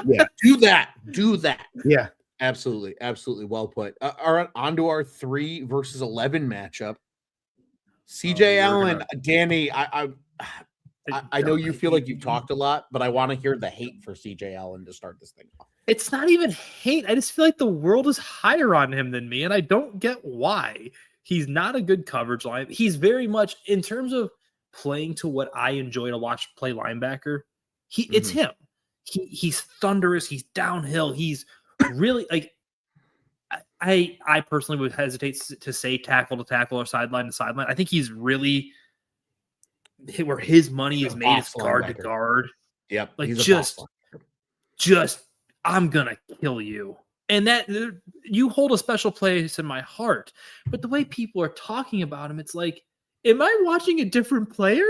Speaker 1: Do that.
Speaker 3: Yeah.
Speaker 1: Absolutely. Well put. All right, on to our 3 versus 11 matchup. CJ Allen, Danny, I know you feel like you've talked a lot, but I want to hear the hate for CJ Allen to start this thing off.
Speaker 2: It's not even hate. I just feel like the world is higher on him than me, and I don't get why. He's not a good coverage line. He's very much, in terms of playing to what I enjoy to watch play linebacker, it's him. He's thunderous. He's downhill. He's really like, I personally would hesitate to say tackle to tackle or sideline to sideline. I think he's really where his money is made is guard to guard.
Speaker 1: Yep.
Speaker 2: Like just I'm gonna kill you. And that you hold a special place in my heart. But the way people are talking about him, it's like, am I watching a different player?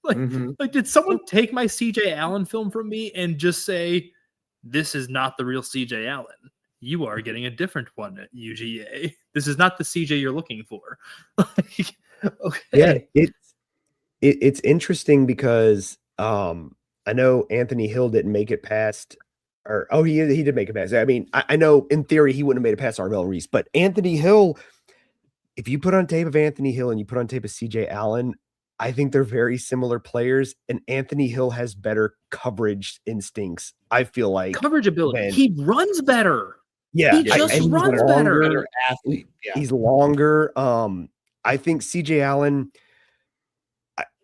Speaker 2: Like, did someone take my CJ Allen film from me and just say, this is not the real CJ Allen? You are getting a different one at UGA. This is not the CJ you're looking for. Okay.
Speaker 3: Yeah, it's interesting because I know Anthony Hill didn't make it past, he did make it past. I mean, I know in theory he wouldn't have made it past Arvell Reese, but Anthony Hill, if you put on tape of Anthony Hill and you put on tape of CJ Allen, I think they're very similar players, and Anthony Hill has better coverage instincts. I feel like
Speaker 2: coverage ability. He runs better.
Speaker 3: Yeah,
Speaker 2: he just runs better.
Speaker 3: Athlete. Yeah. He's longer. I think CJ Allen.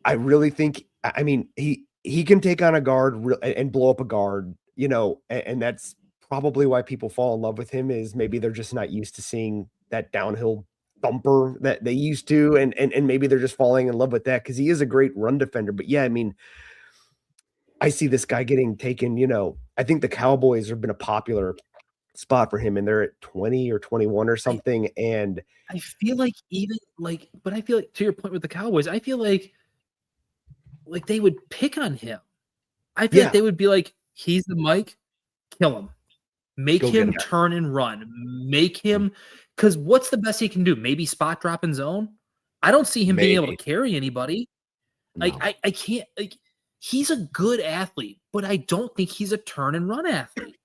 Speaker 3: I really think. I mean, he can take on a guard and blow up a guard. You know, and that's probably why people fall in love with him. Is maybe they're just not used to seeing that downhill thumper that they used to, and maybe they're just falling in love with that because he is a great run defender. But yeah, I mean, I see this guy getting taken. You know, I think the Cowboys have been a popular spot for him, and they're at 20 or 21 or something. And
Speaker 2: I feel like but I feel like, to your point with the Cowboys, I feel like they would pick on him. I feel like they would be like, he's the Mike, kill him, make him turn and run, make him, because what's the best he can do? Maybe spot drop and zone. I don't see him being able to carry anybody. No. Like I can't. Like, he's a good athlete, but I don't think he's a turn and run athlete.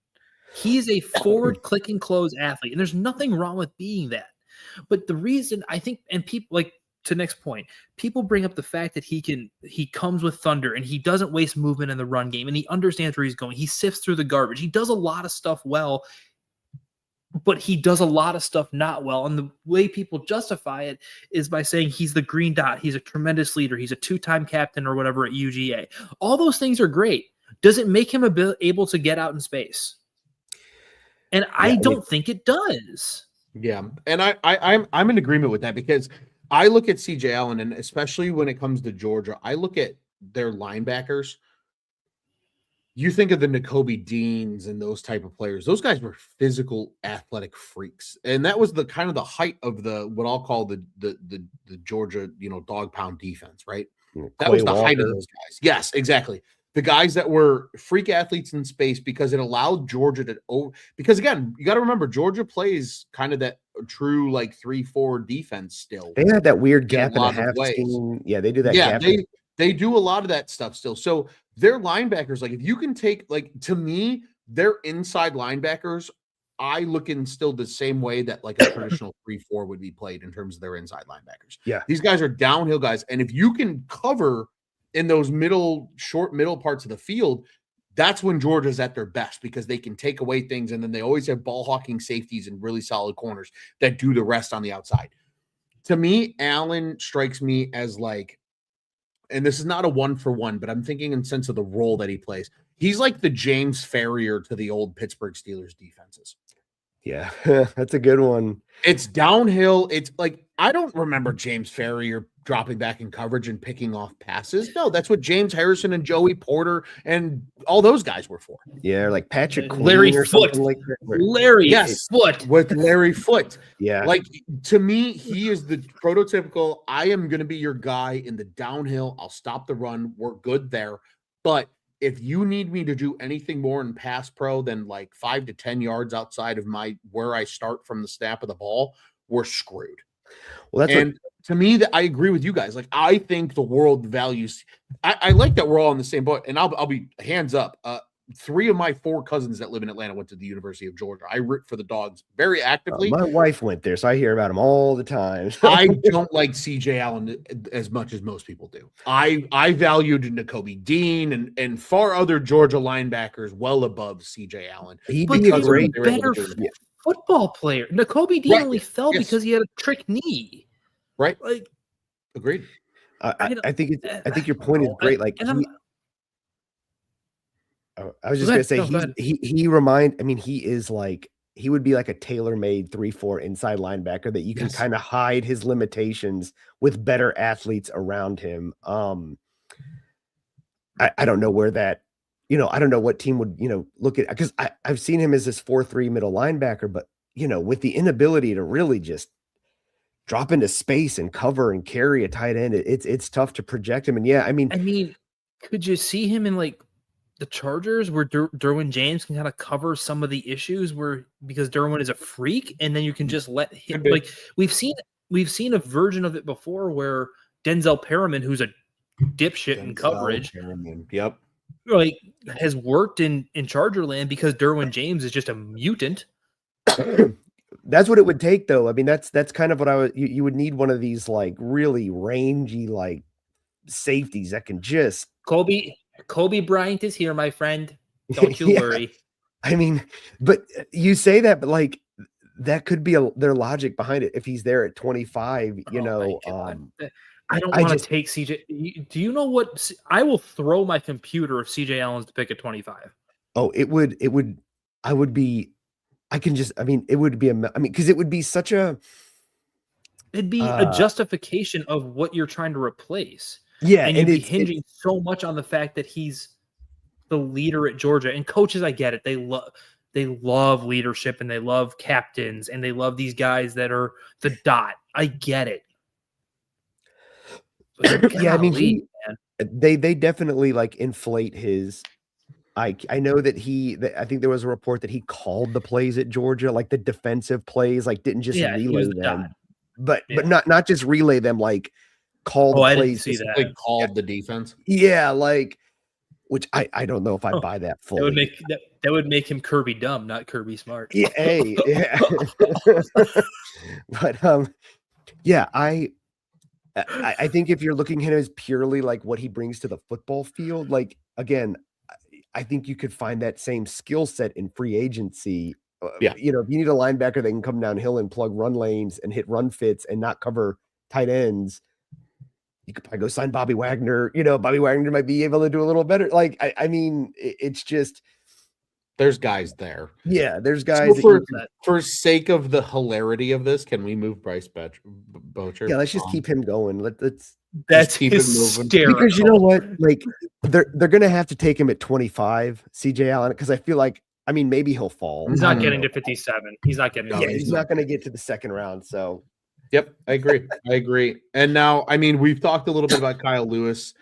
Speaker 2: He's a forward click and close athlete, and there's nothing wrong with being that. But the reason I think, and people, like, to next point, people bring up the fact that he comes with thunder and he doesn't waste movement in the run game, and he understands where he's going. He sifts through the garbage. He does a lot of stuff well, but he does a lot of stuff not well. And the way people justify it is by saying he's the green dot. He's a tremendous leader. He's a 2-time captain or whatever at UGA. All those things are great. Does it make him able to get out in space? And I don't think it does.
Speaker 1: Yeah. And I'm in agreement with that, because I look at CJ Allen, and especially when it comes to Georgia, I look at their linebackers. You think of the Nakobe Deans and those type of players. Those guys were physical, athletic freaks. And that was the kind of the height of what I'll call the Georgia, dog pound defense, right? That was the height of those guys. Yes, exactly. The guys that were freak athletes in space, because it allowed Georgia because again, you got to remember, Georgia plays kind of that true like 3-4 defense still.
Speaker 3: They had that weird gap and a half scheme. Yeah, they do that.
Speaker 1: Yeah, they do a lot of that stuff still. So their linebackers, like, if you can take, like, to me, their inside linebackers, I look in still the same way that like a traditional 3-4 would be played in terms of their inside linebackers.
Speaker 3: Yeah,
Speaker 1: these guys are downhill guys, and if you can cover in those short middle parts of the field, that's when Georgia's at their best, because they can take away things, and then they always have ball hawking safeties and really solid corners that do the rest on the outside. To me, Allen strikes me as like, and this is not a 1-for-1, but I'm thinking in sense of the role that he plays. He's like the James Ferrier to the old Pittsburgh Steelers defenses.
Speaker 3: Yeah, that's a good one.
Speaker 1: It's downhill. It's like, I don't remember James Ferrier dropping back in coverage and picking off passes. No, that's what James Harrison and Joey Porter and all those guys were for.
Speaker 3: Yeah, like Patrick Queen
Speaker 2: Larry
Speaker 3: or
Speaker 2: Foote.
Speaker 3: Like
Speaker 2: Larry Foote.
Speaker 1: With Larry Foote.
Speaker 3: Yeah.
Speaker 1: Like, to me, he is the prototypical, I am going to be your guy in the downhill. I'll stop the run. We're good there. But if you need me to do anything more in pass pro than like 5 to 10 yards outside of where I start from the snap of the ball, we're screwed.
Speaker 3: Well, that's
Speaker 1: and to me, that I agree with you guys. Like, I think the world values. I like that we're all in the same boat, and I'll be hands up. 3 of my 4 cousins that live in Atlanta went to the University of Georgia. I root for the Dogs very actively.
Speaker 3: My wife went there, so I hear about them all the time.
Speaker 1: I don't like CJ Allen as much as most people do. I valued Nakobe Dean and far other Georgia linebackers well above CJ Allen.
Speaker 3: He'd be a great
Speaker 2: better football player. Nakobe Dean only fell because he had a trick knee.
Speaker 1: Right.
Speaker 2: Like,
Speaker 1: agreed.
Speaker 3: I think your point is great. Like, I was just gonna say he is like, he would be like a tailor-made 3-4 inside linebacker that you can kind of hide his limitations with better athletes around him. I don't know where that, I don't know what team would, look at, because I've seen him as this 4-3 middle linebacker, but with the inability to really just drop into space and cover and carry a tight end, it's tough to project him. And
Speaker 2: could you see him in like the Chargers where Derwin James can kind of cover some of the issues because Derwin is a freak, and then you can just let him, like we've seen a version of it before where Denzel Perriman, who's a dipshit in coverage, like has worked in Charger land because Derwin James is just a mutant.
Speaker 3: That's what it would take, though. I mean, that's kind of what you would need, one of these like really rangy like safeties that can just
Speaker 2: Kobe Bryant is here, my friend. Don't you worry.
Speaker 3: I mean, but you say that, but like that could be their logic behind it. If he's there at 25,
Speaker 2: I don't want to take CJ. Do you know what? I will throw my computer if CJ Allen's to pick at 25.
Speaker 3: Oh, it would. It would be because it would be such a.
Speaker 2: It'd be a justification of what you're trying to replace.
Speaker 3: Yeah,
Speaker 2: and you'd be hinging so much on the fact that he's the leader at Georgia. And coaches, I get it. They love leadership, and they love captains, and they love these guys that are the dot. I get it.
Speaker 3: Yeah, I mean, they definitely like inflate his. I know that I think there was a report that he called the plays at Georgia, like the defensive plays, like didn't just relay them, but not just relay them, like. Called
Speaker 2: plays.
Speaker 3: I
Speaker 2: didn't see that.
Speaker 1: Like called the defense.
Speaker 3: Yeah, like which I don't know if I buy that fully.
Speaker 2: That would make him Kirby dumb, not Kirby smart.
Speaker 3: Yeah, but I think if you're looking at him as purely like what he brings to the football field, like again, I think you could find that same skill set in free agency. If you need a linebacker that can come downhill and plug run lanes and hit run fits and not cover tight ends. You could probably go sign Bobby Wagner. Bobby Wagner might be able to do a little better. Like, I mean, it's just
Speaker 1: there's guys there.
Speaker 3: Yeah, there's guys.
Speaker 1: So for sake of the hilarity of this, can we move Bryce Bocher?
Speaker 3: Yeah, let's just keep him going.
Speaker 2: That's keep hysterical.
Speaker 3: It moving. Because you know what? Like they're gonna have to take him at 25, CJ Allen, because I feel like maybe he'll fall.
Speaker 2: He's not getting to 57. He's not getting.
Speaker 3: Yeah, he's not gonna get to the second round. So.
Speaker 1: Yep, I agree. And now, we've talked a little bit about Kyle Lewis.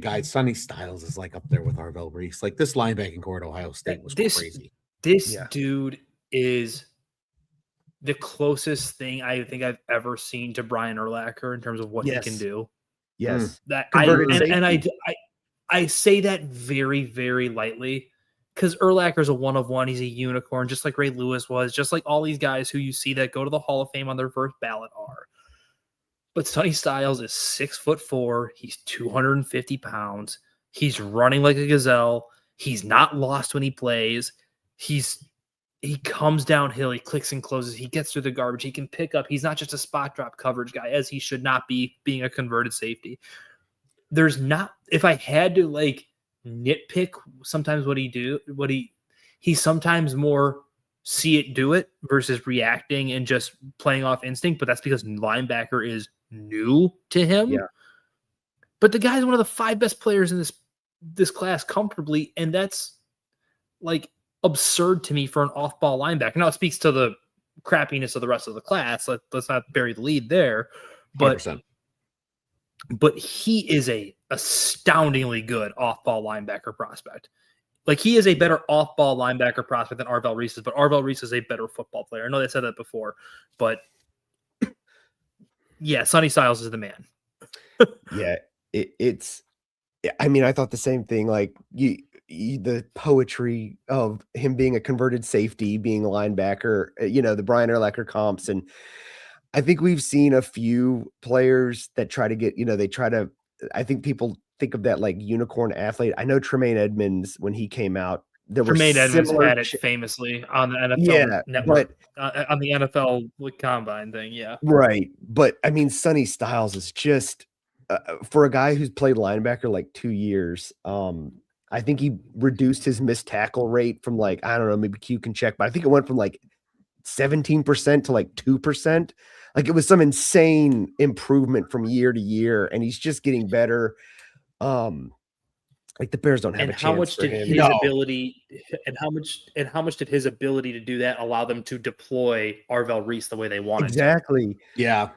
Speaker 1: Guys, Sonny Styles is like up there with Arvell Reese. Like this linebacking core at Ohio State was crazy.
Speaker 2: This dude is the closest thing I think I've ever seen to Brian Urlacher in terms of what he can do.
Speaker 3: Yes,
Speaker 2: I say that very, very lightly. Because Urlacher's a one of one. He's a unicorn, just like Ray Lewis was, just like all these guys who you see that go to the Hall of Fame on their first ballot are. But Sonny Styles is 6'4". He's 250 pounds. He's running like a gazelle. He's not lost when he plays. He comes downhill. He clicks and closes. He gets through the garbage. He can pick up. He's not just a spot drop coverage guy, as he should not be, being a converted safety. If I had to nitpick sometimes he sometimes more see it do it versus reacting and just playing off instinct, but that's because linebacker is new to him. But the guy's one of the 5 best players in this class comfortably, and that's absurd to me for an off-ball linebacker. Now it speaks to the crappiness of the rest of the class. Let's not bury the lead there, but 100%. But he is a astoundingly good off-ball linebacker prospect. He is a better off-ball linebacker prospect than Arvell Reese is, but Arvell Reese is a better football player. I know they said that before, but Yeah, Sonny Styles is the man.
Speaker 3: Yeah, it's. I mean, I thought the same thing. Like the poetry of him being a converted safety, being a linebacker. The Brian Urlacher comps, and I think we've seen a few players that try to get. They try to. I think people think of that like unicorn athlete. I know Tremaine Edmonds when he came out.
Speaker 2: Tremaine Edmonds had it famously on the NFL network, on the NFL combine thing. Yeah,
Speaker 3: right. But I mean, Sonny Styles is just for a guy who's played linebacker like 2 years. I think he reduced his missed tackle rate from like, I don't know, maybe Q can check, but I think it went from like 17% to like 2%. Like it was some insane improvement from year to year, and he's just getting better. Like the Bears don't have a chance.
Speaker 2: How much
Speaker 3: for
Speaker 2: did
Speaker 3: him.
Speaker 2: his ability and how much did his ability to do that allow them to deploy Arvell Reese the way they wanted?
Speaker 3: Exactly.
Speaker 1: Yeah.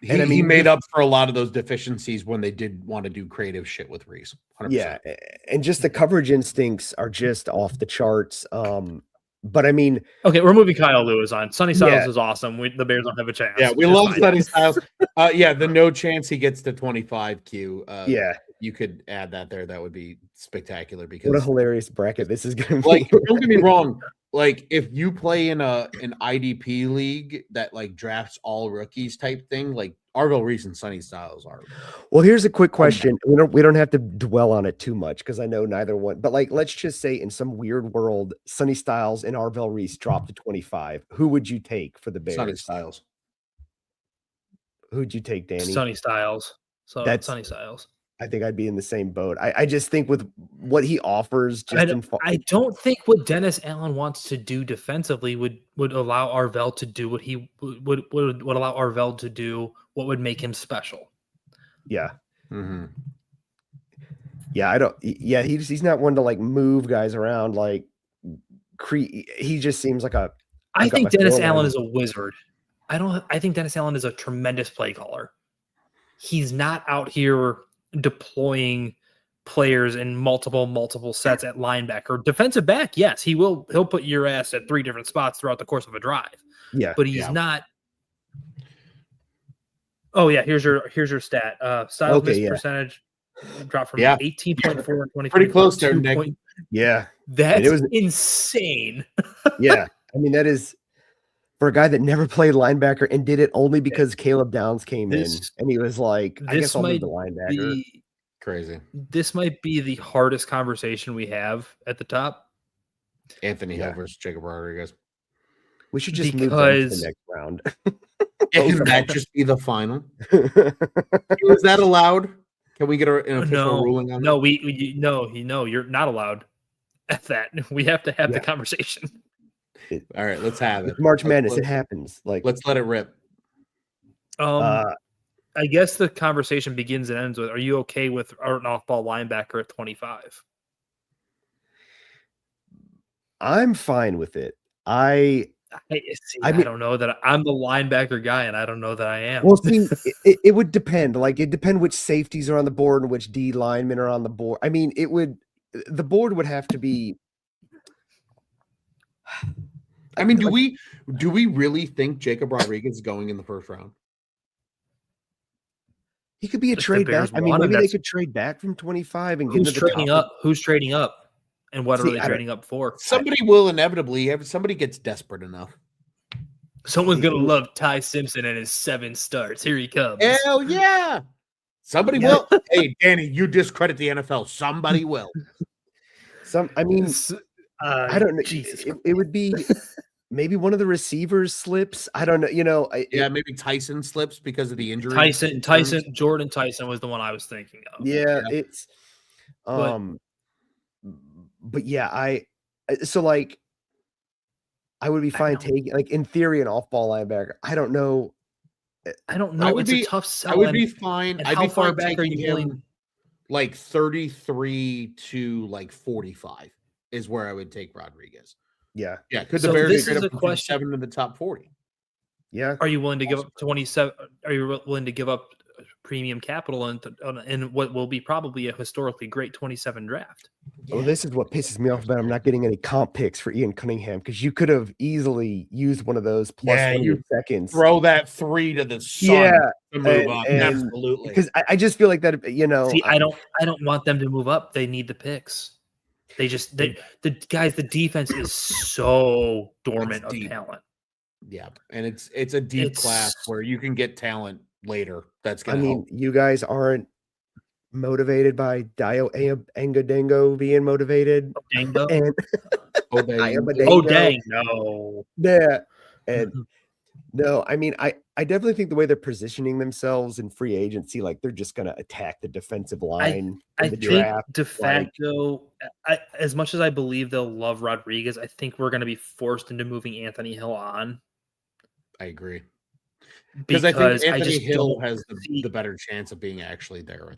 Speaker 3: And
Speaker 1: he made up for a lot of those deficiencies when they did want to do creative shit with Reese. 100%.
Speaker 3: Yeah, and just the coverage instincts are just off the charts. But I mean,
Speaker 2: okay, we're moving Kyle Lewis on. Sonny Styles is awesome. The Bears don't have a chance.
Speaker 1: Yeah, we love Sonny Styles. The no chance he gets to 25 Q. You could add that there. That would be spectacular because
Speaker 3: what a hilarious bracket this is going to be.
Speaker 1: Like, don't get me wrong. Like, if you play in an IDP league that like drafts all rookies type thing, like Arvell Reese and Sonny Styles are.
Speaker 3: Well, here's a quick question. We don't have to dwell on it too much because I know neither one. But like, let's just say in some weird world, Sonny Styles and Arvell Reese dropped to 25. Who would you take for the Bears?
Speaker 1: Sonny Styles.
Speaker 3: Who'd you take, Danny?
Speaker 2: Sonny Styles. So that's Sonny Styles.
Speaker 3: I think I'd be in the same boat. I just think with what he offers,
Speaker 2: I don't think what Dennis Allen wants to do defensively would allow Arvell to do what he would allow Arvell to do what would make him special.
Speaker 3: Yeah.
Speaker 1: Mm-hmm.
Speaker 3: Yeah, I don't. Yeah, he's not one to like move guys around. Like, he just seems like a.
Speaker 2: I think Dennis Allen is a wizard. I think Dennis Allen is a tremendous play caller. He's not out here deploying players in multiple sets at linebacker. Defensive back, yes, he'll put your ass at 3 different spots throughout the course of a drive.
Speaker 3: Yeah,
Speaker 2: but he's not. Oh yeah, here's your stat. Styles miss percentage dropped from 18.4 in 2020.
Speaker 1: Pretty close there, Nick.
Speaker 3: Yeah,
Speaker 2: that's insane.
Speaker 3: Yeah, I mean that is for a guy that never played linebacker and did it only because Caleb Downs came in and he was like, I guess I'll move the linebacker.
Speaker 1: Crazy.
Speaker 2: This might be the hardest conversation we have at the top.
Speaker 1: Anthony Hill versus Jacob Rodriguez.
Speaker 3: We should just move to the next round.
Speaker 1: Can that just be the final? Is that allowed? Can we get an official ruling on that?
Speaker 2: No, you're not allowed at that. We have to have the conversation.
Speaker 1: All right, let's have it.
Speaker 3: March Madness, it happens. Like,
Speaker 1: let's let it rip.
Speaker 2: I guess the conversation begins and ends with: are you okay with an off-ball linebacker at 25?
Speaker 3: I'm fine with it. I
Speaker 2: don't know that I'm the linebacker guy, and I don't know that I am.
Speaker 3: Well, see, it would depend. Like, it depend which safeties are on the board and which D linemen are on the board. I mean, the board would have to be.
Speaker 1: I mean, do we really think Jacob Rodriguez is going in the first round?
Speaker 3: He could be a trade back. I mean, maybe they could trade back from 25 and get
Speaker 2: who's trading up. Who's trading up, and what are they trading up for?
Speaker 1: Somebody will inevitably. Somebody gets desperate enough.
Speaker 2: Someone's gonna love Ty Simpson and his 7 starts. Here he comes.
Speaker 1: Hell yeah! Somebody will. Hey, Danny, you discredit the NFL. Somebody will.
Speaker 3: I mean, I don't know. It would be. Maybe one of the receivers slips. I don't know.
Speaker 1: Maybe Tyson slips because of the injury.
Speaker 2: Jordan Tyson was the one I was thinking of.
Speaker 3: Yeah. It's, but yeah, I would be fine taking, like, in theory, an off-ball linebacker. I don't know.
Speaker 2: It's a tough sell.
Speaker 1: I would be fine.
Speaker 2: I'd be fine taking him
Speaker 1: like 33 to like 45 is where I would take Rodriguez.
Speaker 3: Yeah.
Speaker 1: Could the Bears trade up to 7 in the top 40?
Speaker 3: Yeah.
Speaker 2: Are you willing to give up 27? Are you willing to give up premium capital in what will be probably a historically great 27 draft.
Speaker 3: Well, this is what pisses me off about I'm not getting any comp picks for Ian Cunningham, because you could have easily used one of those plus 1 seconds.
Speaker 1: Throw that 3 to the sun.
Speaker 3: Yeah,
Speaker 1: to move up. Absolutely.
Speaker 3: Because I just feel like that.
Speaker 2: See, I don't want them to move up. They need the picks. The defense is so dormant of talent.
Speaker 1: Yeah, and it's a deep class where you can get talent later. That's gonna. Help.
Speaker 3: You guys aren't motivated by Dio Engadengo being motivated.
Speaker 2: Dango?
Speaker 3: Oh
Speaker 2: dang, no.
Speaker 3: Yeah, and no, I mean, I definitely think the way they're positioning themselves in free agency, like they're just going to attack the defensive line.
Speaker 2: I think draft, de facto, as much as I believe they'll love Rodriguez, I think we're going to be forced into moving Anthony Hill on.
Speaker 1: I agree. Because I think Anthony Hill has the better chance of being actually there.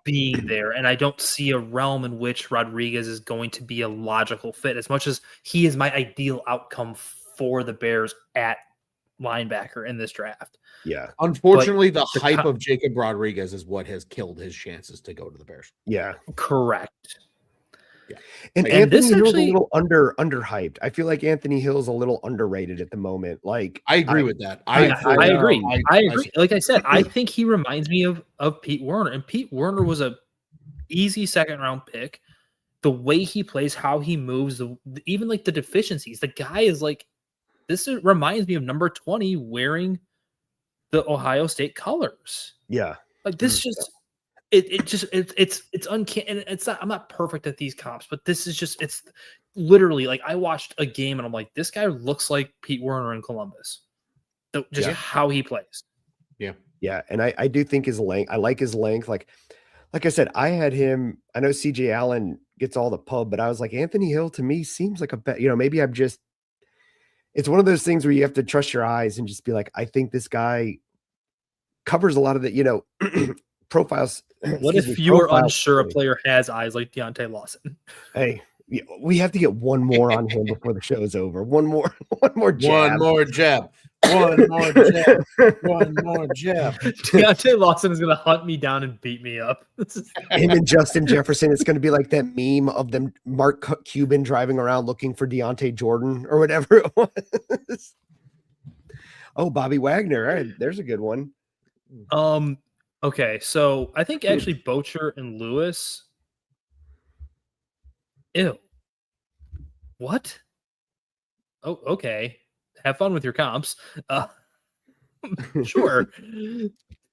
Speaker 2: Being there. And I don't see a realm in which Rodriguez is going to be a logical fit, as much as he is my ideal outcome for the Bears at linebacker in this draft.
Speaker 3: Yeah.
Speaker 1: Unfortunately, the hype of Jacob Rodriguez is what has killed his chances to go to the Bears.
Speaker 3: Yeah.
Speaker 2: Correct.
Speaker 3: Yeah. And Anthony Hill's a little underhyped. I feel like Anthony Hill's a little underrated at the moment. Like
Speaker 1: I agree with that.
Speaker 2: I agree. I agree. Like I said, I think he reminds me of Pete Werner, and Pete Werner was a easy second round pick. The way he plays, how he moves, even like the deficiencies. The guy is like, reminds me of number 20 wearing the Ohio State colors.
Speaker 3: Yeah.
Speaker 2: Like this just it's uncanny. And it's not, I'm not perfect at these comps, but this is just, it's literally like I watched a game and I'm like, this guy looks like Pete Werner in Columbus. How he plays.
Speaker 3: Yeah. Yeah. And I do think his length, I like his length. Like I said, I had him, I know CJ Allen gets all the pub, but I was like, Anthony Hill to me seems like maybe I'm just, it's one of those things where you have to trust your eyes and just be like, I think this guy covers a lot of the, profiles.
Speaker 2: What if you were unsure a player has eyes like Deontae Lawson?
Speaker 3: Hey, we have to get one more on him before the show is over. One more jab.
Speaker 1: One more jab. One more jab. One more jab.
Speaker 2: Deontae Lawson is going to hunt me down and beat me up.
Speaker 3: Him and Justin Jefferson. It's going to be like that meme of them, Mark Cuban driving around looking for Deontay Jordan or whatever it was. Oh, Bobby Wagner. All right, there's a good one.
Speaker 2: Okay, so I think actually Bocher and Luce. Ew. What? Oh, okay. Have fun with your comps. Sure.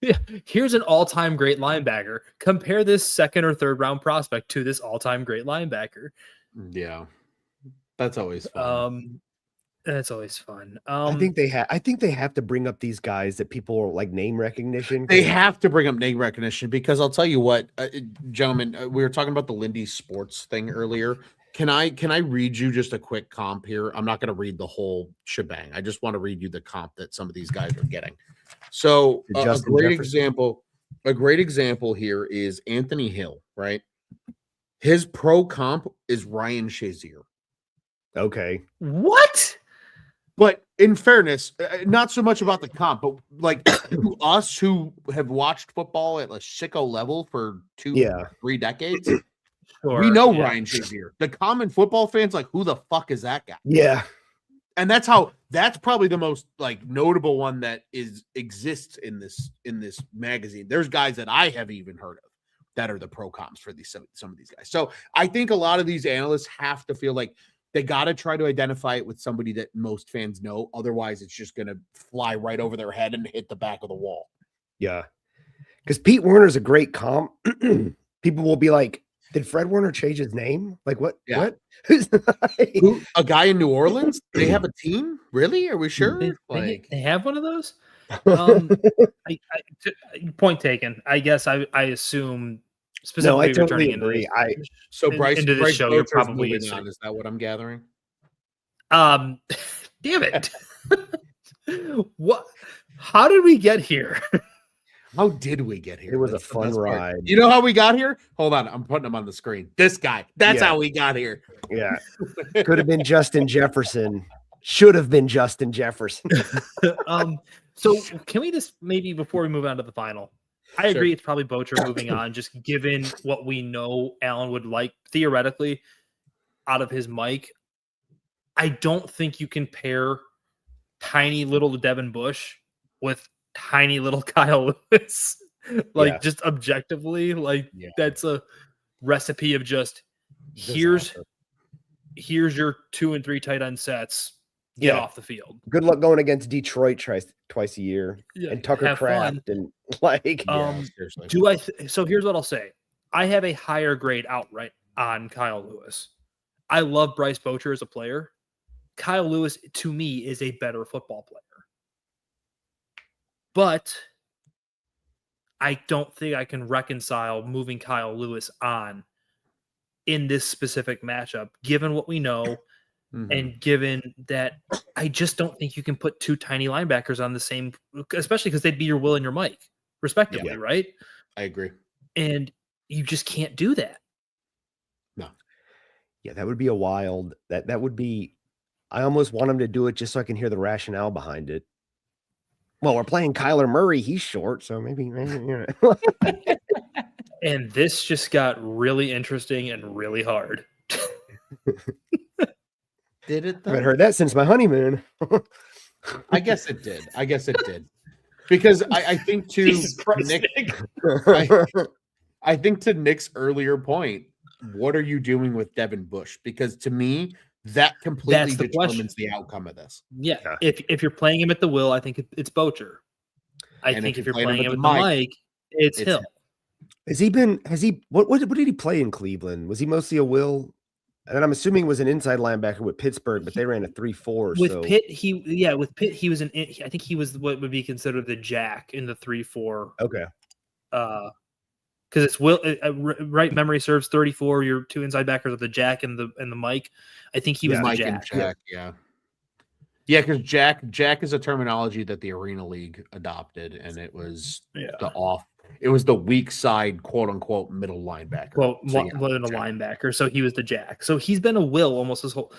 Speaker 2: Yeah. Here's an all-time great linebacker. Compare this second or third round prospect to this all-time great linebacker.
Speaker 1: Yeah. That's always fun.
Speaker 2: That's always fun.
Speaker 3: I think they have to bring up these guys that people are like name recognition.
Speaker 1: They have to bring up name recognition because I'll tell you what, gentlemen, we were talking about the Lindy Sports thing earlier. Can I read you just a quick comp here? I'm not going to read the whole shebang. I just want to read you the comp that some of these guys are getting. So a great example here is Anthony Hill, right? His pro comp is Ryan Shazier.
Speaker 3: Okay.
Speaker 2: What?
Speaker 1: But in fairness, not so much about the comp, but like to us who have watched football at a sicko level for 3 decades, we know Ryan Shazier. The common football fans like, who the fuck is that guy?
Speaker 3: Yeah.
Speaker 1: And that's probably the most like notable one that exists in this magazine. There's guys that I have even heard of that are the pro comps for some of these guys. So I think a lot of these analysts have to feel like they got to try to identify it with somebody that most fans know. Otherwise, it's just going to fly right over their head and hit the back of the wall.
Speaker 3: Yeah. Because Pete Werner's a great comp. People will be like, did Fred Warner change his name? Like, what?
Speaker 1: Yeah.
Speaker 3: What?
Speaker 1: A guy in New Orleans? They have a team? Really? Are we sure?
Speaker 2: They have one of those? Point taken. I guess I assume specifically.
Speaker 3: No, I totally agree.
Speaker 1: Bryce
Speaker 2: into the show, you're probably
Speaker 1: on. Is that what I'm gathering?
Speaker 2: Damn it! What? How did we get here?
Speaker 1: How did we get here?
Speaker 3: It was a fun ride.
Speaker 1: You know how we got here? Hold on, I'm putting him on the screen. This guy. That's how we got here.
Speaker 3: Yeah, could have been Justin Jefferson. Should have been Justin Jefferson.
Speaker 2: So can we just maybe before we move on to the final? I agree. It's probably Bocher moving on, just given what we know Allen would like theoretically out of his mic. I don't think you can pair tiny little Devin Bush with tiny little Kyle Lewis. Just objectively, that's a recipe of just here's your 2 and 3 tight end sets. Get off the field.
Speaker 3: Good luck going against Detroit twice a year and Tucker Kraft and
Speaker 2: so here's what I'll say. I have a higher grade outright on Kyle Lewis. I love Bryce Bocher as a player. Kyle Lewis to me is a better football player. But I don't think I can reconcile moving Kyle Lewis on in this specific matchup, given what we know. And given that I just don't think you can put 2 tiny linebackers on the same, especially because they'd be your Will and your Mike, respectively, right?
Speaker 1: I agree.
Speaker 2: And you just can't do that.
Speaker 1: No.
Speaker 3: Yeah, that would be a wild. That would be. I almost want him to do it just so I can hear the rationale behind it. Well, we're playing Kyler Murray. He's short, so maybe you know.
Speaker 2: And this just got really interesting and really hard.
Speaker 1: Did it though?
Speaker 3: I haven't heard that since my honeymoon.
Speaker 1: I guess it did. Because I think to Nick, I think to Nick's earlier point, what are you doing with Devin Bush? Because to me, that completely determines the outcome of this.
Speaker 2: Yeah. If you're playing him at the Will, I think it's Bocher. I think if you're playing him at the Mike, it's Hill.
Speaker 3: What did he play in Cleveland? Was he mostly a Will? And I'm assuming was an inside linebacker with Pittsburgh, but they ran a 3-4.
Speaker 2: With Pitt, he was I think he was what would be considered the jack in the 3-4.
Speaker 3: Okay.
Speaker 2: Because it's Will, right? Memory serves 34. Your 2 inside backers of the jack and the Mike. I think he was the
Speaker 1: Mike
Speaker 2: jack.
Speaker 1: And Jack. Yeah, because Jack is a terminology that the Arena League adopted, and it was It was the weak side, quote unquote, middle linebacker.
Speaker 2: Well, a linebacker. So he was the jack. So he's been a Will almost his whole.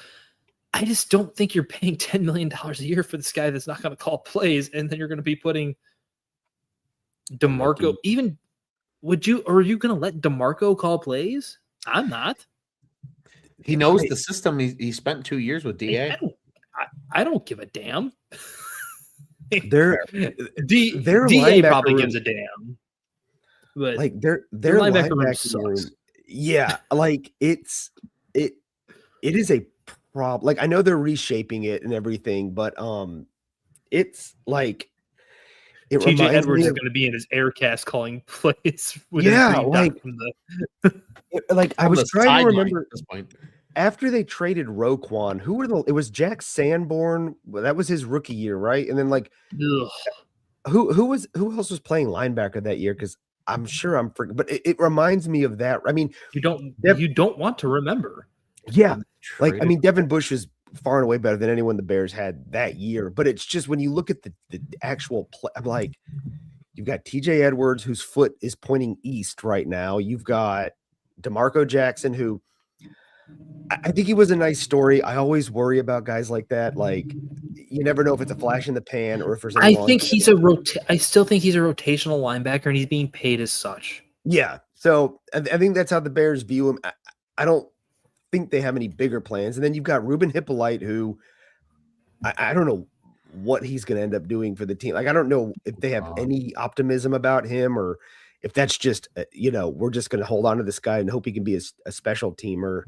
Speaker 2: I just don't think you're paying $10 million a year for this guy that's not going to call plays, and then you're going to be putting DeMarco. Even are you going to let DeMarco call plays? I'm not.
Speaker 1: He knows the system. He spent 2 years with DA.
Speaker 2: I don't give a damn.
Speaker 3: Their
Speaker 2: DA probably gives a damn. But
Speaker 3: their linebacker room sucks. Yeah, it is a problem. Like I know they're reshaping it and everything, but it's like
Speaker 2: TJ Edwards is going to be in his air cast calling plays.
Speaker 3: I was trying to remember
Speaker 1: at this point.
Speaker 3: After they traded Roquan, it was Jack Sanborn. That was his rookie year, right? And then who else was playing linebacker that year? Because I'm sure I'm forgetting, but it reminds me of that. I mean,
Speaker 2: you don't want to remember.
Speaker 3: Yeah, Devin Bush is far and away better than anyone the Bears had that year. But it's just when you look at the actual play, I'm like, you've got TJ Edwards whose foot is pointing east right now. You've got DeMarco Jackson, who I think he was a nice story. I always worry about guys like that. Like, you never know if it's a flash in the pan or if there's.
Speaker 2: I still think he's a rotational linebacker, and he's being paid as such.
Speaker 3: Yeah, so I think that's how the Bears view him. I don't think they have any bigger plans. And then you've got Ruben Hippolyte, who I don't know what he's going to end up doing for the team. Like, I don't know if they have any optimism about him, or if that's just we're just going to hold on to this guy and hope he can be a special teamer.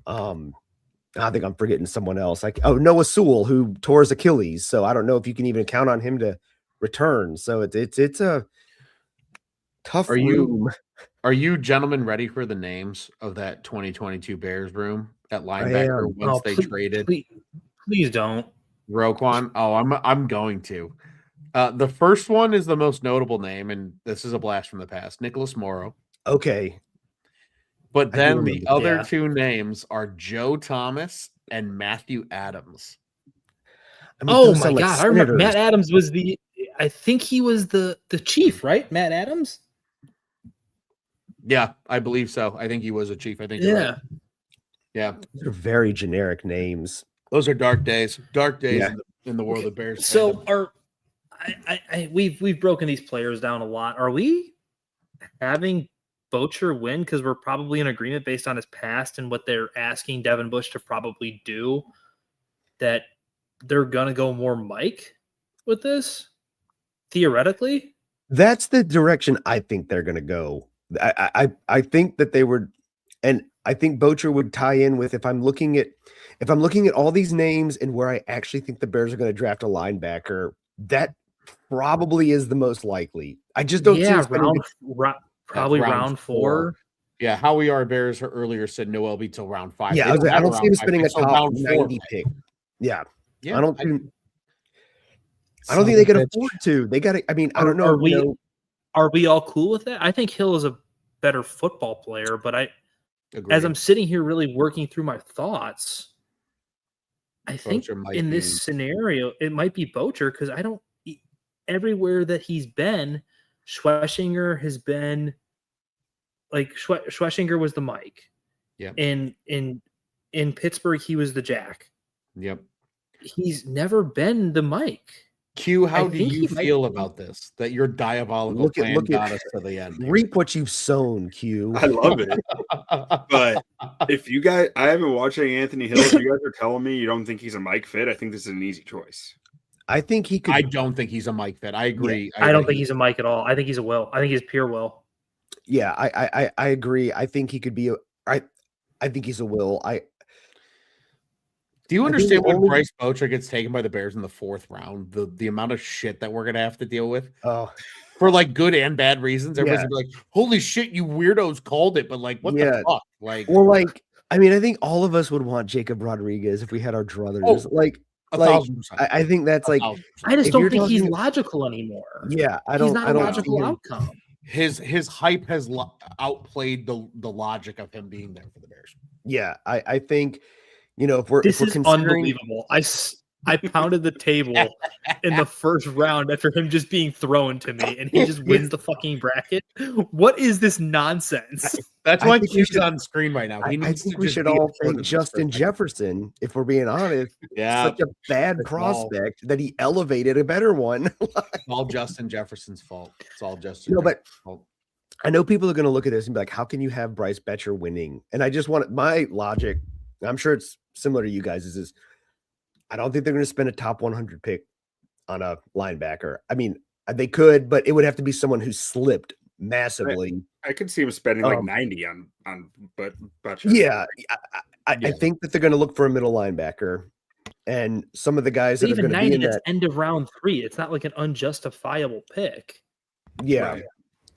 Speaker 3: I think I'm forgetting someone else. Like Noah Sewell, who tore his Achilles. So I don't know if you can even count on him to return. So it's a tough room.
Speaker 1: Are you gentlemen ready for the names of that 2022 Bears room at linebacker once they traded?
Speaker 2: Please don't.
Speaker 1: Roquan. Oh, I'm going to. The first one is the most notable name, and this is a blast from the past. Nicholas Morrow.
Speaker 3: Okay.
Speaker 1: But then the other two names are Joe Thomas and Matthew Adams.
Speaker 2: Oh my God. I remember Matt Adams was I think he was the chief, right? Matt Adams?
Speaker 1: Yeah, I believe so. I think he was a chief. I think you're right.
Speaker 3: Yeah. Those are very generic names.
Speaker 1: Those are dark days. Dark days in the world of Bears.
Speaker 2: So we've broken these players down a lot. Are we having Bocher win because we're probably in agreement based on his past and what they're asking Devin Bush to probably do, that they're gonna go more Mike with this? Theoretically,
Speaker 3: that's the direction I think they're going to go. I think that they would, and I think Bocher would tie in with if I'm looking at all these names and where I actually think the Bears are going to draft a linebacker, that probably is the most likely. I just don't see
Speaker 2: round four.
Speaker 1: Yeah, Howie R. Bears earlier said no LB till round 5.
Speaker 3: Yeah, I don't see him spending a top 90 pick. Yeah, I don't think they can afford to. They got to. I mean, I don't know.
Speaker 2: Are we all cool with that? I think Hill is a better football player, but as I'm sitting here really working through my thoughts, I think in this scenario it might be Bocher because everywhere that he's been, Schlesinger has been like Schlesinger was the Mike.
Speaker 1: Yeah.
Speaker 2: In Pittsburgh, he was the Jack.
Speaker 1: Yep.
Speaker 2: He's never been the Mike.
Speaker 1: Q, how do you feel about this? That your diabolical plan got us to the end.
Speaker 3: Reap what you've sown, Q.
Speaker 4: I love it. But if you guys, I haven't watched any Anthony Hill. If you guys are telling me you don't think he's a Mike fit, I think this is an easy choice.
Speaker 3: I think he could.
Speaker 1: I don't think he's a Mike fit. I agree.
Speaker 2: Yeah, I don't think he's a Mike at all. I think he's a Will. I think he's pure Will.
Speaker 3: Yeah, I agree. I think he could be. I think he's a Will.
Speaker 1: Do you understand when Bryce Bocher gets taken by the Bears in the 4th round? The amount of shit that we're gonna have to deal with.
Speaker 3: Oh,
Speaker 1: for like good and bad reasons. Everybody's gonna be like, "Holy shit, you weirdos called it!" But like, what the fuck? Like,
Speaker 3: well, like, I mean, I think all of us would want Jacob Rodriguez if we had our druthers. I think that's like.
Speaker 2: I just don't think he's logical anymore.
Speaker 3: Yeah,
Speaker 2: He's not a logical outcome.
Speaker 1: His hype has outplayed the logic of him being there for the Bears.
Speaker 3: Yeah, I think. If we're
Speaker 2: unbelievable. I pounded the table in the first round after him just being thrown to me, and he just wins the fucking bracket. What is this nonsense?
Speaker 1: That's why he's on screen right now.
Speaker 3: I think we should all thank Justin Jefferson, if we're being honest.
Speaker 1: Yeah,
Speaker 3: such a bad prospect that he elevated a better one.
Speaker 1: It's all Justin Jefferson's fault. It's all Justin.
Speaker 3: But I know people are going to look at this and be like, "How can you have Bryce Bocher winning?" And I just want my logic. I'm sure it's similar to you guys. Is I don't think they're going to spend a top 100 pick on a linebacker. I mean, they could, but it would have to be someone who slipped massively.
Speaker 4: I could see him spending like 90 on Bocher.
Speaker 3: Yeah, I think that they're going to look for a middle linebacker, and some of the guys that are going to be in that
Speaker 2: end of round 3. It's not like an unjustifiable pick.
Speaker 3: Yeah. Right.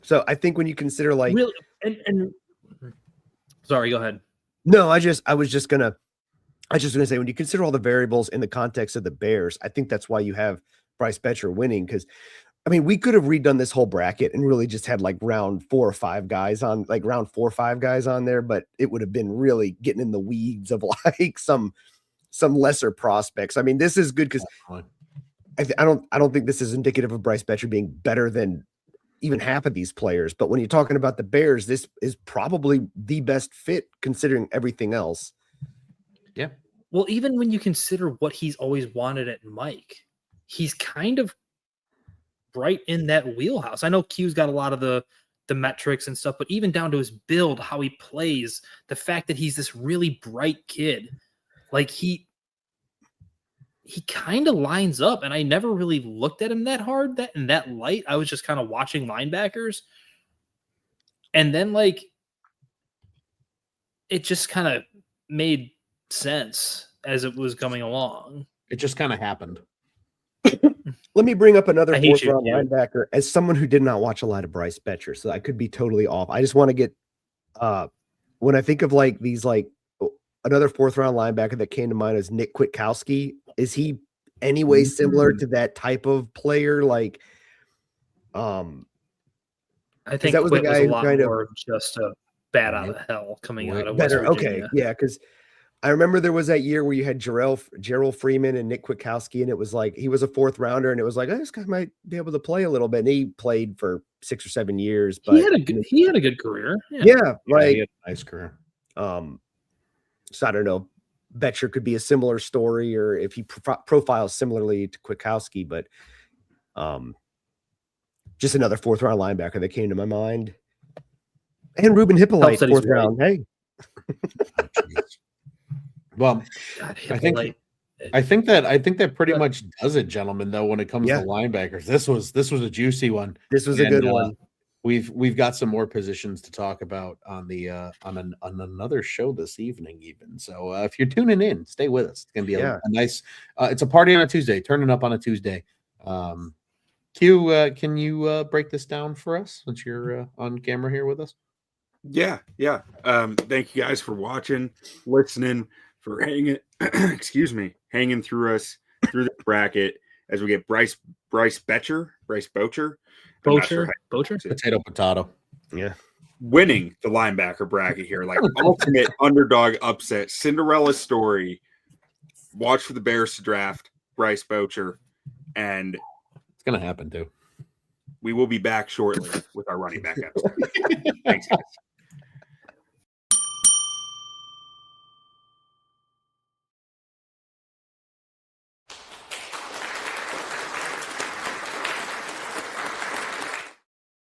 Speaker 3: So I think when you consider like
Speaker 2: really, and sorry, go ahead.
Speaker 3: No, I was just gonna say when you consider all the variables in the context of the Bears, I think that's why you have Bryce Bocher winning. Because I mean, we could have redone this whole bracket and really just had like round 4 or 5 guys on there, but it would have been really getting in the weeds of like some lesser prospects. I mean, this is good because I don't think this is indicative of Bryce Bocher being better than even half of these players. But when you're talking about the Bears, this is probably the best fit considering everything else.
Speaker 1: Yeah.
Speaker 2: Well, even when you consider what he's always wanted at Mike, he's kind of right in that wheelhouse. I know Q's got a lot of the metrics and stuff, but even down to his build, how he plays, the fact that he's this really bright kid, like he kind of lines up, and I never really looked at him that hard, in that light. I was just kind of watching linebackers. And then like it just kind of made sense as it was coming along.
Speaker 1: It just kind of happened.
Speaker 3: Let me bring up another 4th round linebacker as someone who did not watch a lot of Bryce Bocher, so I could be totally off. I just want to get when I think of like these, like another 4th round linebacker that came to mind is Nick Kwiatkowski. Is he anyway similar to that type of player? Like,
Speaker 2: I think that was the guy who kind of just a bat out of hell coming out of West Virginia.
Speaker 3: Okay, yeah, because I remember there was that year where you had Gerald Freeman and Nick Kwiatkowski, and it was like he was a 4th rounder, and it was like, oh, this guy might be able to play a little bit. And he played for 6 or 7 years, but
Speaker 2: he had a good career.
Speaker 3: Yeah, like
Speaker 1: he had a nice career.
Speaker 3: So I don't know. Bocher could be a similar story, or if he profiles similarly to Kwiatkowski, but Just another 4th round linebacker that came to my mind. And Ruben Hippolyte, 4th round. Hey.
Speaker 1: Well,
Speaker 2: God,
Speaker 1: I think that pretty much does it, gentlemen, though, when it comes to linebackers. This was a juicy one.
Speaker 3: This was a good one.
Speaker 1: We've got some more positions to talk about on the on another show this evening, even. So if you're tuning in, stay with us. It's gonna be a nice. It's a party on a Tuesday. Turning up on a Tuesday. Q, can you break this down for us since you're on camera here with us?
Speaker 4: Yeah. Thank you guys for watching, listening, for hanging. Excuse me, hanging through us through the bracket as we get Bocher.
Speaker 1: Potato.
Speaker 3: Yeah.
Speaker 4: Winning the linebacker bracket here, like ultimate underdog upset, Cinderella story. Watch for the Bears to draft Bryce Bocher, and
Speaker 1: it's gonna happen too.
Speaker 4: We will be back shortly with our running back episode. Thanks, guys.